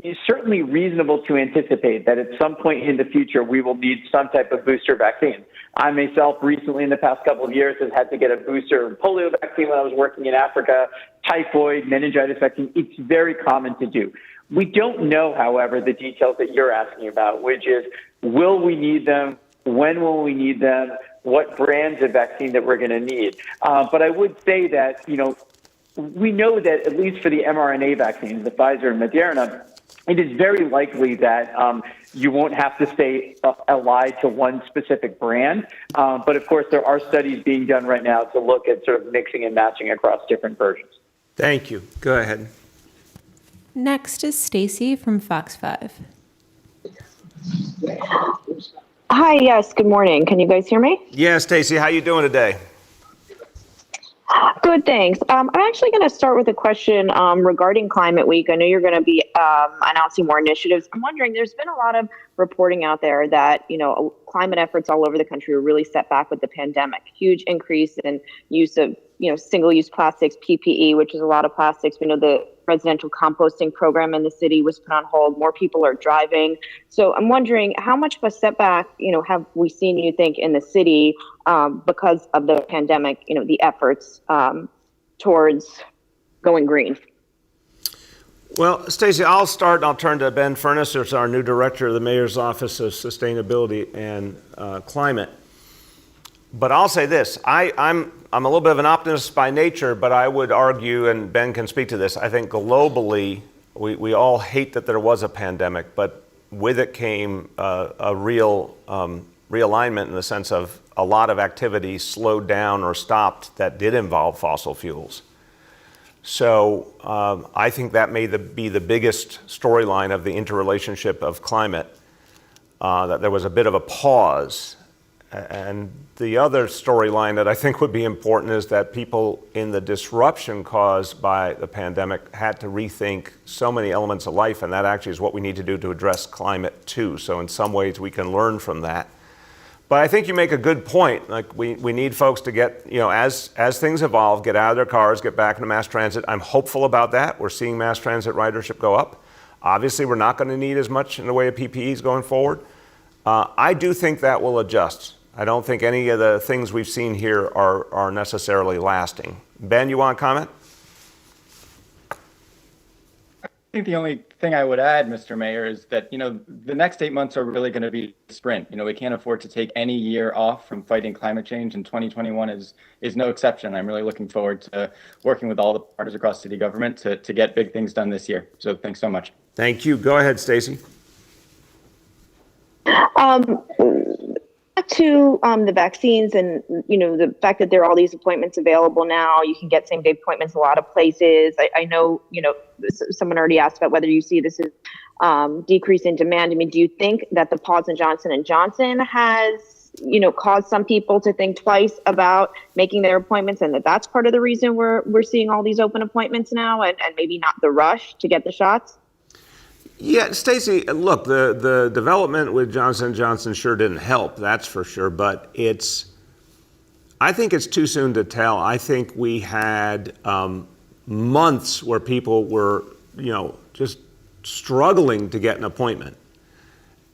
Speaker 12: is certainly reasonable to anticipate that at some point in the future, we will need some type of booster vaccine. I myself recently in the past couple of years have had to get a booster polio vaccine when I was working in Africa, typhoid, meningitis vaccine. It's very common to do. We don't know, however, the details that you're asking about, which is, will we need them? When will we need them? What brands of vaccine that we're going to need? But I would say that, we know that at least for the mRNA vaccines, the Pfizer and Moderna, it is very likely that you won't have to stay allied to one specific brand. But of course, there are studies being done right now to look at sort of mixing and matching across different versions.
Speaker 1: Thank you. Go ahead.
Speaker 6: Next is Stacy from Fox 5.
Speaker 13: Hi, yes, good morning. Can you guys hear me?
Speaker 1: Yeah, Stacy, how you doing today?
Speaker 13: Good, thanks. I'm actually going to start with a question regarding Climate Week. I know you're going to be announcing more initiatives. I'm wondering, there's been a lot of reporting out there that, climate efforts all over the country were really set back with the pandemic. Huge increase in use of, single-use plastics, PPE, which is a lot of plastics. We know the residential composting program in the city was put on hold. More people are driving. So I'm wondering, how much of a setback, have we seen, you think, in the city because of the pandemic, the efforts towards going green?
Speaker 1: Well, Stacey, I'll start and I'll turn to Ben Furness, who's our new director of the Mayor's Office of Sustainability and Climate. But I'll say this, I'm a little bit of an optimist by nature, but I would argue, and Ben can speak to this, I think globally, we all hate that there was a pandemic, but with it came a real realignment in the sense of a lot of activity slowed down or stopped that did involve fossil fuels. So I think that may be the biggest storyline of the interrelationship of climate, that there was a bit of a pause. And the other storyline that I think would be important is that people in the disruption caused by the pandemic had to rethink so many elements of life, and that actually is what we need to do to address climate too. So in some ways we can learn from that. But I think you make a good point. Like we need folks to get, as things evolve, get out of their cars, get back into mass transit. I'm hopeful about that. We're seeing mass transit ridership go up. Obviously, we're not going to need as much in the way of PPEs going forward. I do think that will adjust. I don't think any of the things we've seen here are necessarily lasting. Ben, you want to comment?
Speaker 14: I think the only thing I would add, Mr. Mayor, is that, the next 8 months are really going to be a sprint. We can't afford to take any year off from fighting climate change, and 2021 is no exception. I'm really looking forward to working with all the partners across city government to get big things done this year. So thanks so much.
Speaker 1: Thank you. Go ahead, Stacey.
Speaker 13: To the vaccines and, the fact that there are all these appointments available now, you can get same-day appointments a lot of places. I know, someone already asked about whether you see this as decrease in demand. I mean, do you think that the pause in Johnson & Johnson has, caused some people to think twice about making their appointments, and that's part of the reason we're seeing all these open appointments now, and maybe not the rush to get the shots?
Speaker 1: Yeah, Stacey, look, the development with Johnson & Johnson sure didn't help, that's for sure, but I think it's too soon to tell. I think we had months where people were, just struggling to get an appointment.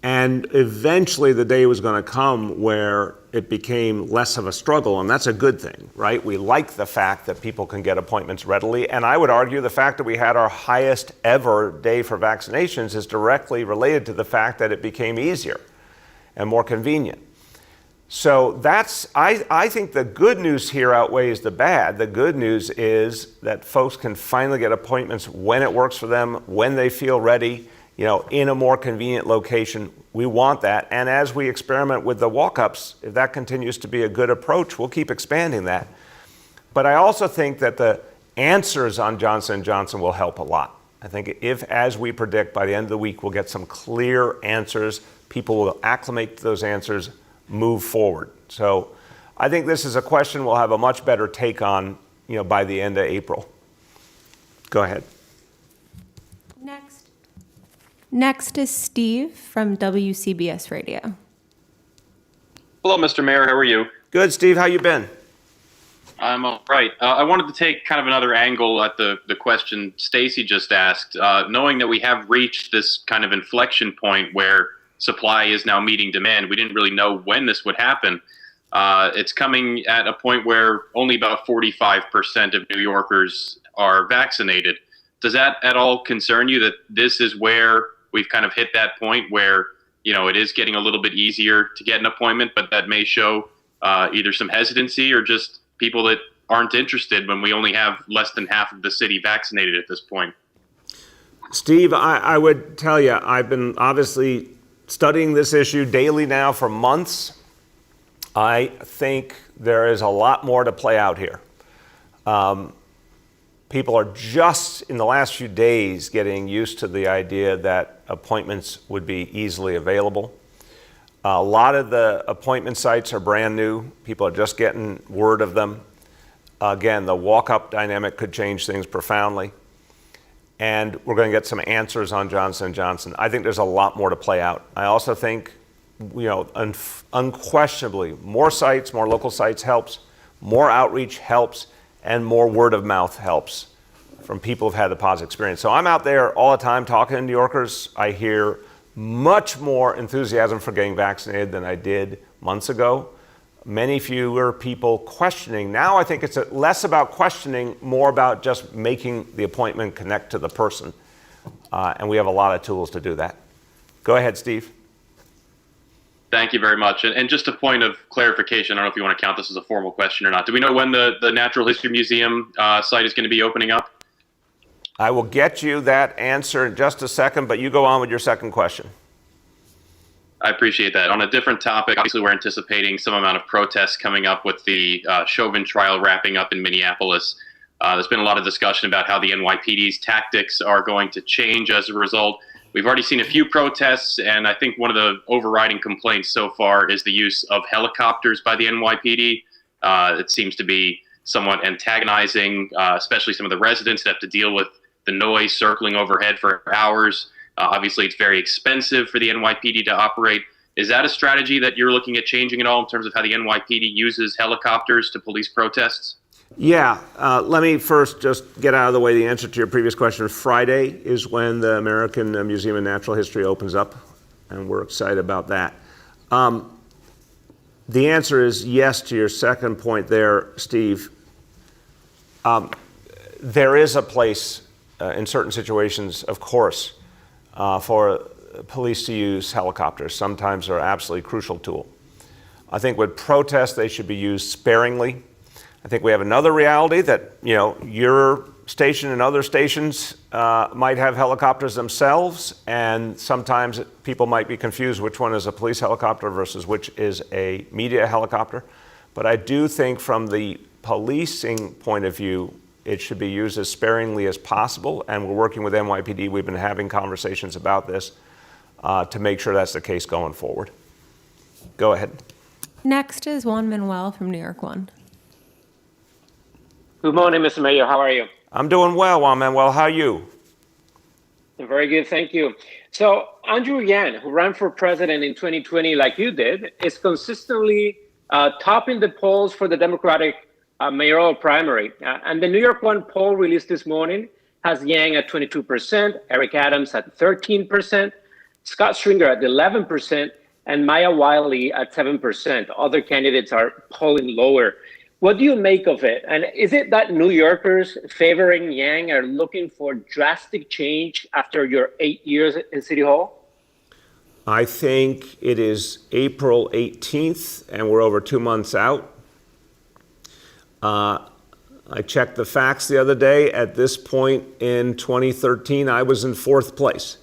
Speaker 1: And eventually the day was going to come where it became less of a struggle, and that's a good thing, right? We like the fact that people can get appointments readily, and I would argue the fact that we had our highest ever day for vaccinations is directly related to the fact that it became easier and more convenient. So I think the good news here outweighs the bad. The good news is that folks can finally get appointments when it works for them, when they feel ready, in a more convenient location. We want that. And as we experiment with the walk-ups, if that continues to be a good approach, we'll keep expanding that. But I also think that the answers on Johnson & Johnson will help a lot. I think if, as we predict, by the end of the week, we'll get some clear answers, people will acclimate to those answers, move forward. So I think this is a question we'll have a much better take on, by the end of April. Go ahead.
Speaker 6: Next is Steve from WCBS Radio.
Speaker 15: Hello, Mr. Mayor. How are you?
Speaker 1: Good, Steve. How you been?
Speaker 15: I'm all right. I wanted to take kind of another angle at the question Stacey just asked. Knowing that we have reached this kind of inflection point where supply is now meeting demand, we didn't really know when this would happen. It's coming at a point where only about 45% of New Yorkers are vaccinated. Does that at all concern you that this is where we've kind of hit that point where, it is getting a little bit easier to get an appointment, but that may show either some hesitancy or just people that aren't interested when we only have less than half of the city vaccinated at this point?
Speaker 1: Steve, I would tell you, I've been obviously studying this issue daily now for months. I think there is a lot more to play out here. People are just in the last few days getting used to the idea that appointments would be easily available. A lot of the appointment sites are brand new. People are just getting word of them. Again, the walk-up dynamic could change things profoundly. And we're going to get some answers on Johnson & Johnson. I think there's a lot more to play out. I also think, unquestionably, more sites, more local sites helps, more outreach helps, and more word of mouth helps from people who've had the positive experience. So I'm out there all the time talking to New Yorkers. I hear much more enthusiasm for getting vaccinated than I did months ago. Many fewer people questioning. Now I think it's less about questioning, more about just making the appointment connect to the person. And we have a lot of tools to do that. Go ahead, Steve.
Speaker 15: Thank you very much. And just a point of clarification, I don't know if you want to count this as a formal question or not. Do we know when the Natural History Museum site is going to be opening up?
Speaker 1: I will get you that answer in just a second, but you go on with your second question.
Speaker 15: I appreciate that. On a different topic, obviously we're anticipating some amount of protests coming up with the Chauvin trial wrapping up in Minneapolis. There's been a lot of discussion about how the NYPD's tactics are going to change as a result. We've already seen a few protests, and I think one of the overriding complaints so far is the use of helicopters by the NYPD. It seems to be somewhat antagonizing, especially some of the residents that have to deal with the noise circling overhead for hours. Obviously, it's very expensive for the NYPD to operate. Is that a strategy that you're looking at changing at all in terms of how the NYPD uses helicopters to police protests?
Speaker 1: Yeah, let me first just get out of the way the answer to your previous question. Friday is when the American Museum of Natural History opens up, and we're excited about that. The answer is yes to your second point there, Steve. There is a place in certain situations, of course, for police to use helicopters. Sometimes they're an absolutely crucial tool. I think with protests, they should be used sparingly. I think we have another reality that, your station and other stations might have helicopters themselves, and sometimes people might be confused which one is a police helicopter versus which is a media helicopter. But I do think from the policing point of view, It should be used as sparingly as possible, and we're working with NYPD. We've been having conversations about this to make sure that's the case going forward. Go ahead.
Speaker 6: Next is Juan Manuel from New York One.
Speaker 16: Good morning, Mr. Mayor. How are you?
Speaker 1: I'm doing well, Juan Manuel. How are you?
Speaker 16: Very good, thank you. So Andrew Yang, who ran for president in 2020 like you did, is consistently topping the polls for the Democratic mayoral primary. And the New York One poll released this morning has Yang at 22%, Eric Adams at 13%, Scott Stringer at 11%, and Maya Wiley at 7%. Other candidates are polling lower. What do you make of it? And is it that New Yorkers favoring Yang are looking for drastic change after your 8 years in City Hall?
Speaker 1: I think it is April 18th, and we're over 2 months out. I checked the facts the other day. At this point in 2013, I was in 4th place.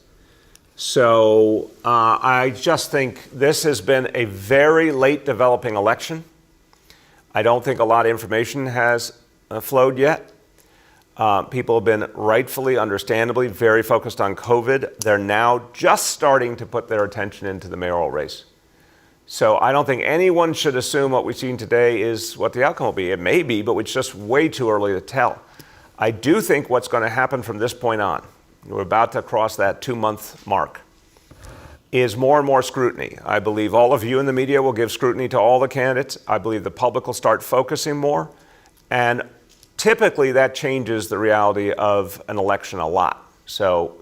Speaker 1: So I just think this has been a very late developing election. I don't think a lot of information has flowed yet. People have been rightfully, understandably, very focused on COVID. They're now just starting to put their attention into the mayoral race. So I don't think anyone should assume what we've seen today is what the outcome will be. It may be, but it's just way too early to tell. I do think what's going to happen from this point on, we're about to cross that 2-month mark, is more and more scrutiny. I believe all of you in the media will give scrutiny to all the candidates. I believe the public will start focusing more. And typically that changes the reality of an election a lot. So,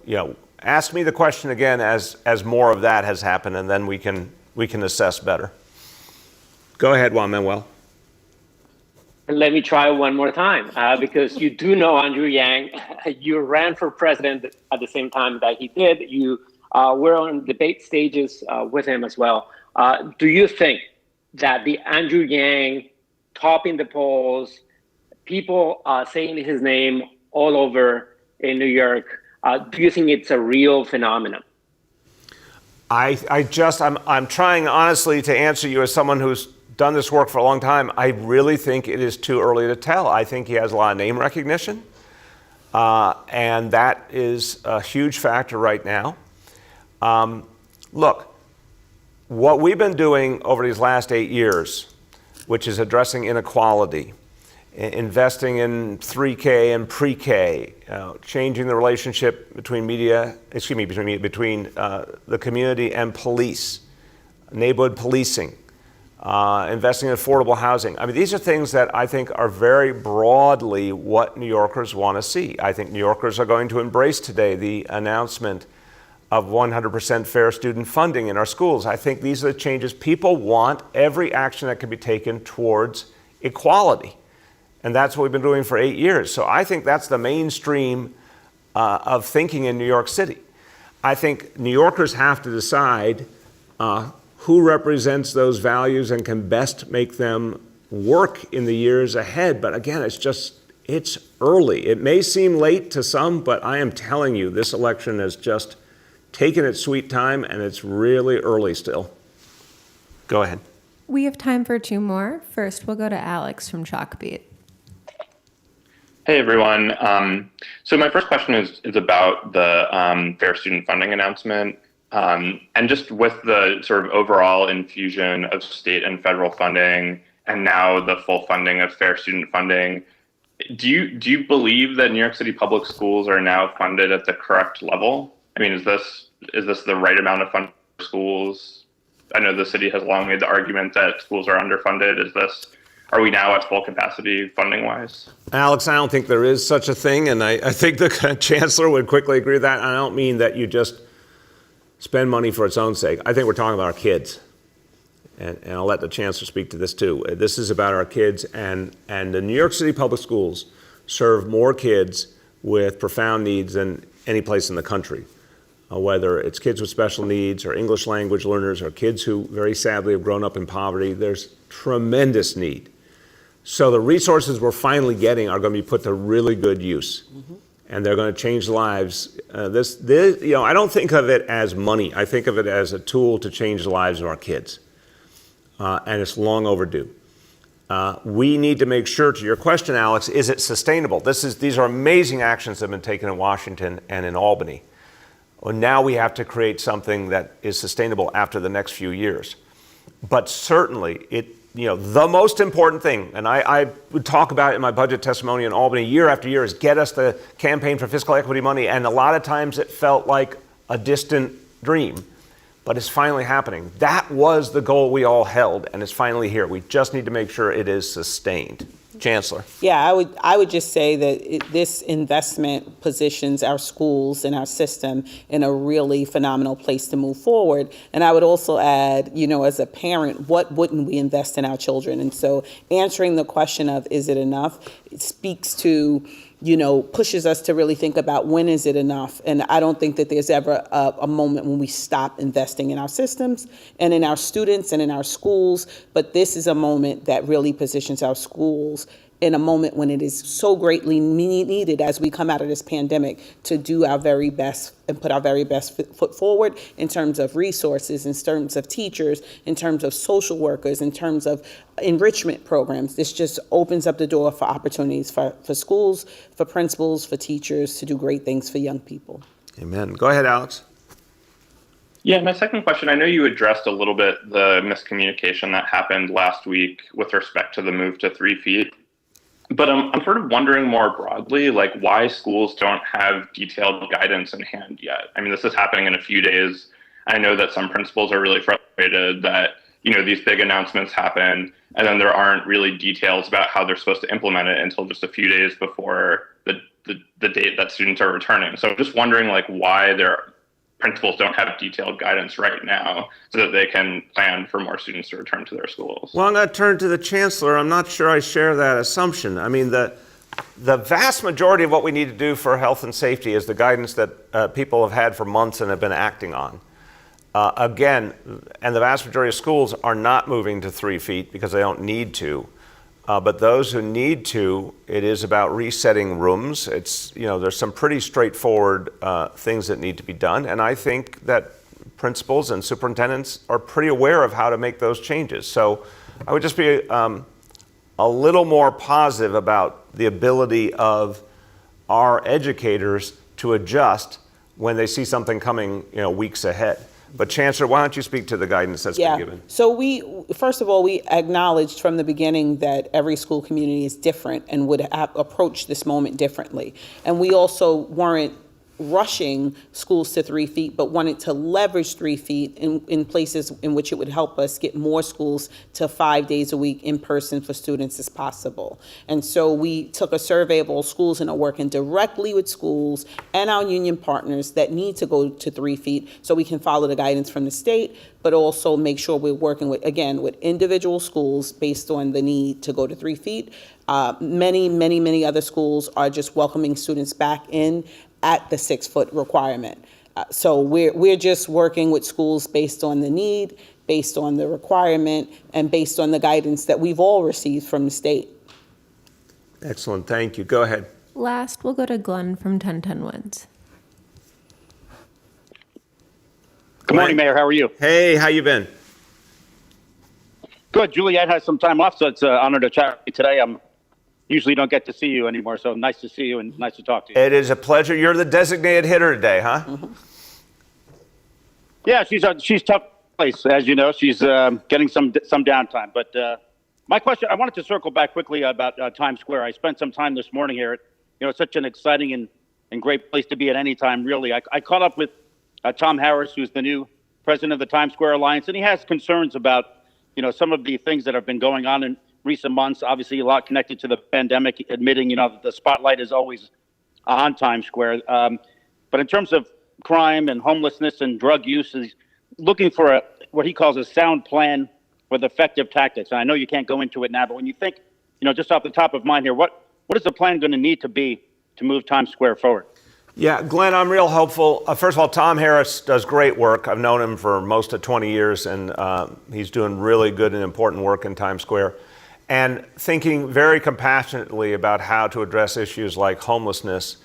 Speaker 1: ask me the question again as more of that has happened, and then we can assess better. Go ahead, Juan Manuel.
Speaker 16: And let me try one more time, because you do know Andrew Yang. You ran for president at the same time that he did. You were on debate stages with him as well. Do you think that the Andrew Yang topping the polls, people saying his name all over in New York, do you think it's a real phenomenon?
Speaker 1: I'm trying honestly to answer you as someone who's done this work for a long time. I really think it is too early to tell. I think he has a lot of name recognition, and that is a huge factor right now. Look, what we've been doing over these last 8 years, which is addressing inequality, investing in 3K and pre-K, changing the relationship between between the community and police, neighborhood policing, investing in affordable housing. I mean, these are things that I think are very broadly what New Yorkers want to see. I think New Yorkers are going to embrace today the announcement of 100% fair student funding in our schools. I think these are the changes. People want every action that can be taken towards equality. And that's what we've been doing for 8 years. So I think that's the mainstream of thinking in New York City. I think New Yorkers have to decide who represents those values and can best make them work in the years ahead. But again, it's early. It may seem late to some, but I am telling you, this election has just taken its sweet time, and it's really early still. Go ahead.
Speaker 6: We have time for 2 more. First, we'll go to Alex from Chalkbeat.
Speaker 15: Hey, everyone. So my first question is about the fair student funding announcement. And just with the sort of overall infusion of state and federal funding, and now the full funding of fair student funding, do you believe that New York City public schools are now funded at the correct level? I mean, is this the right amount of funding for schools? I know the city has long made the argument that schools are underfunded. Are we now at full capacity funding-wise?
Speaker 1: Alex, I don't think there is such a thing, and I think the chancellor would quickly agree with that. I don't mean that you just spend money for its own sake. I think we're talking about our kids, and I'll let the chancellor speak to this too. This is about our kids, and the New York City public schools serve more kids with profound needs than any place in the country. Whether it's kids with special needs or English language learners or kids who very sadly have grown up in poverty, there's tremendous need. So the resources we're finally getting are going to be put to really good use, and they're going to change lives. I don't think of it as money. I think of it as a tool to change the lives of our kids, and it's long overdue. We need to make sure, to your question, Alex, is it sustainable? These are amazing actions that have been taken in Washington and in Albany. Well, now we have to create something that is sustainable after the next few years. But certainly, the most important thing, and I would talk about it in my budget testimony in Albany year after year, is get us the campaign for fiscal equity money. And a lot of times it felt like a distant dream, but it's finally happening. That was the goal we all held, and it's finally here. We just need to make sure it is sustained. Chancellor.
Speaker 3: Yeah, I would just say that this investment positions our schools and our system in a really phenomenal place to move forward. And I would also add, as a parent, what wouldn't we invest in our children? And so answering the question of, is it enough? It speaks to, pushes us to really think about when is it enough? And I don't think that there's ever a moment when we stop investing in our systems and in our students and in our schools. But this is a moment that really positions our schools in a moment when it is so greatly needed as we come out of this pandemic to do our very best and put our very best foot forward in terms of resources, in terms of teachers, in terms of social workers, in terms of enrichment programs. This just opens up the door for opportunities for schools, for principals, for teachers to do great things for young people.
Speaker 1: Amen. Go ahead, Alex.
Speaker 17: Yeah, my second question, I know you addressed a little bit the miscommunication that happened last week with respect to the move to 3 feet. But I'm sort of wondering more broadly, why schools don't have detailed guidance in hand yet. I mean, this is happening in a few days. I know that some principals are really frustrated that, these big announcements happen, and then there aren't really details about how they're supposed to implement it until just a few days before the date that students are returning. So I'm just wondering, why principals don't have detailed guidance right now so that they can plan for more students to return to their schools.
Speaker 1: Well, I'm going to turn to the Chancellor. I'm not sure I share that assumption. I mean, the vast majority of what we need to do for health and safety is the guidance that people have had for months and have been acting on. Again, and the vast majority of schools are not moving to 3 feet because they don't need to. But those who need to, it is about resetting rooms. There's some pretty straightforward things that need to be done. And I think that principals and superintendents are pretty aware of how to make those changes. So I would just be a little more positive about the ability of our educators to adjust when they see something coming, weeks ahead. But Chancellor, why don't you speak to the guidance that's been given?
Speaker 3: So first of all, we acknowledged from the beginning that every school community is different and would approach this moment differently. And we also weren't rushing schools to 3 feet, but wanted to leverage 3 feet in places in which it would help us get more schools to 5 days a week in person for students as possible. And so we took a survey of all schools and are working directly with schools and our union partners that need to go to 3 feet so we can follow the guidance from the state, but also make sure we're working with individual schools based on the need to go to 3 feet. Many other schools are just welcoming students back in at the 6 foot requirement. So we're just working with schools based on the need, based on the requirement, and based on the guidance that we've all received from the state.
Speaker 1: Excellent, thank you. Go ahead.
Speaker 6: Last, we'll go to Glenn from 1010 Wins.
Speaker 18: Good morning, Mayor. How are you?
Speaker 1: Hey, how you been?
Speaker 18: Good. Juliet has some time off, so it's an honor to chat with you today. Usually don't get to see you anymore, so nice to see you and nice to talk to you.
Speaker 1: It is a pleasure. You're the designated hitter today, huh?
Speaker 3: Mm-hmm.
Speaker 18: Yeah, she's tough place, as you know. She's getting some downtime. But my question, I wanted to circle back quickly about Times Square. I spent some time this morning here. It's such an exciting and great place to be at any time, really. I caught up with Tom Harris, who's the new president of the Times Square Alliance, and he has concerns about some of the things that have been going on in recent months. Obviously, a lot connected to the pandemic, admitting, that the spotlight is always on Times Square. But in terms of crime and homelessness and drug use, he's looking for what he calls a sound plan with effective tactics. And I know you can't go into it now, but when you think, just off the top of mind here, what is the plan going to need to be to move Times Square forward?
Speaker 1: Yeah, Glenn, I'm real hopeful. First of all, Tom Harris does great work. I've known him for most of 20 years, and he's doing really good and important work in Times Square. And thinking very compassionately about how to address issues like homelessness,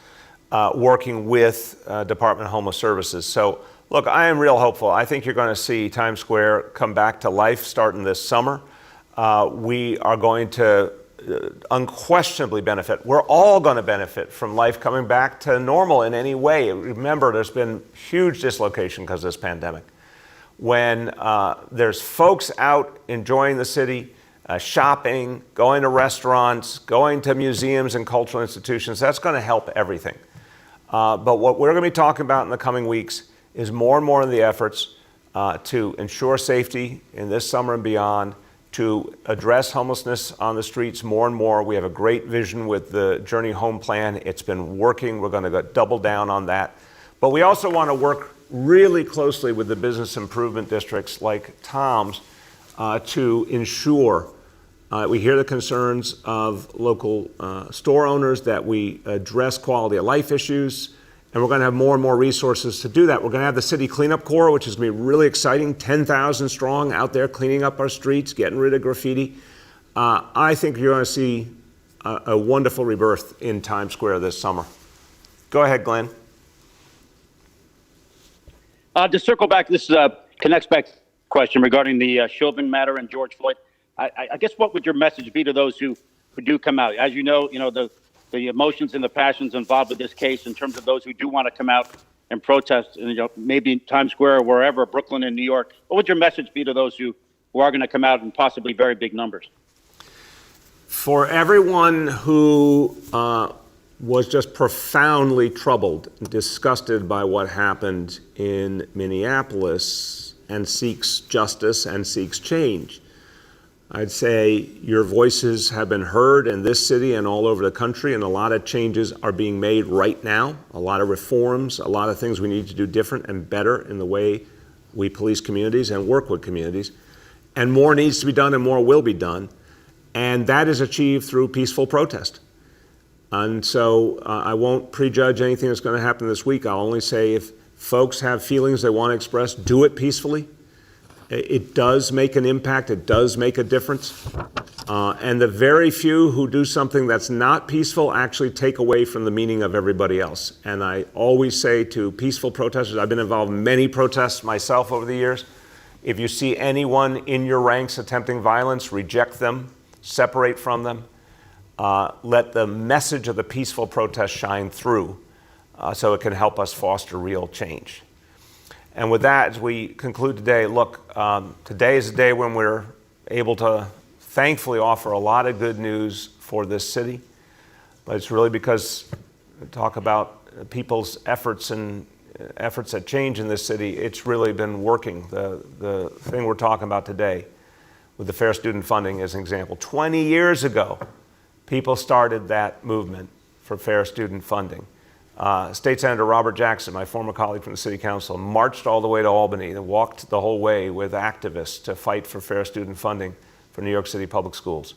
Speaker 1: working with Department of Homeless Services. So, look, I am real hopeful. I think you're going to see Times Square come back to life starting this summer. we are going to unquestionably benefit. We're all going to benefit from life coming back to normal in any way. Remember, there's been huge dislocation because of this pandemic. When there's folks out enjoying the city, shopping, going to restaurants, going to museums and cultural institutions, that's going to help everything. But what we're going to be talking about in the coming weeks is more and more of the efforts to ensure safety in this summer and beyond, to address homelessness on the streets more and more. We have a great vision with the Journey Home Plan. It's been working. We're going to double down on that. But we also want to work really closely with the business improvement districts like Tom's to ensure we hear the concerns of local store owners, that we address quality of life issues, and we're going to have more and more resources to do that. We're going to have the City Cleanup Corps, which is going to be really exciting, 10,000 strong out there cleaning up our streets, getting rid of graffiti. I think you're going to see a wonderful rebirth in Times Square this summer. Go ahead, Glenn.
Speaker 18: To circle back, this connects back to the question regarding the Chauvin matter and George Floyd. I guess what would your message be to those who do come out? As you know, the emotions and the passions involved with this case, in terms of those who do want to come out and protest, maybe in Times Square or wherever, Brooklyn and New York. What would your message be to those who are going to come out in possibly very big numbers?
Speaker 1: For everyone who was just profoundly troubled, disgusted by what happened in Minneapolis, and seeks justice and seeks change, I'd say your voices have been heard in this city and all over the country, and a lot of changes are being made right now, a lot of reforms, a lot of things we need to do different and better in the way we police communities and work with communities. And more needs to be done and more will be done. And that is achieved through peaceful protest. And so I won't prejudge anything that's going to happen this week. I'll only say if folks have feelings they want to express, do it peacefully. It does make an impact. It does make a difference. And the very few who do something that's not peaceful actually take away from the meaning of everybody else. And I always say to peaceful protesters, I've been involved in many protests myself over the years. If you see anyone in your ranks attempting violence, reject them, separate from them. Let the message of the peaceful protest shine through so it can help us foster real change. And with that, as we conclude today, look, today is a day when we're able to thankfully offer a lot of good news for this city. But it's really because we talk about people's efforts and efforts at change in this city. It's really been working. The thing we're talking about today with the Fair Student Funding is an example. 20 years ago, people started that movement for fair student funding. State Senator Robert Jackson, my former colleague from the City Council, marched all the way to Albany and walked the whole way with activists to fight for fair student funding for New York City public schools.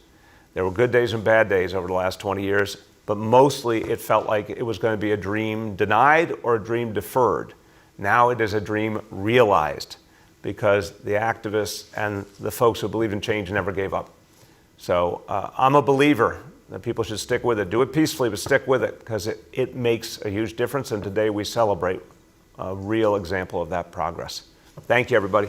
Speaker 1: There were good days and bad days over the last 20 years, but mostly it felt like it was going to be a dream denied or a dream deferred. Now it is a dream realized because the activists and the folks who believe in change never gave up. So I'm a believer that people should stick with it. Do it peacefully, but stick with it because it makes a huge difference. And today we celebrate a real example of that progress. Thank you, everybody.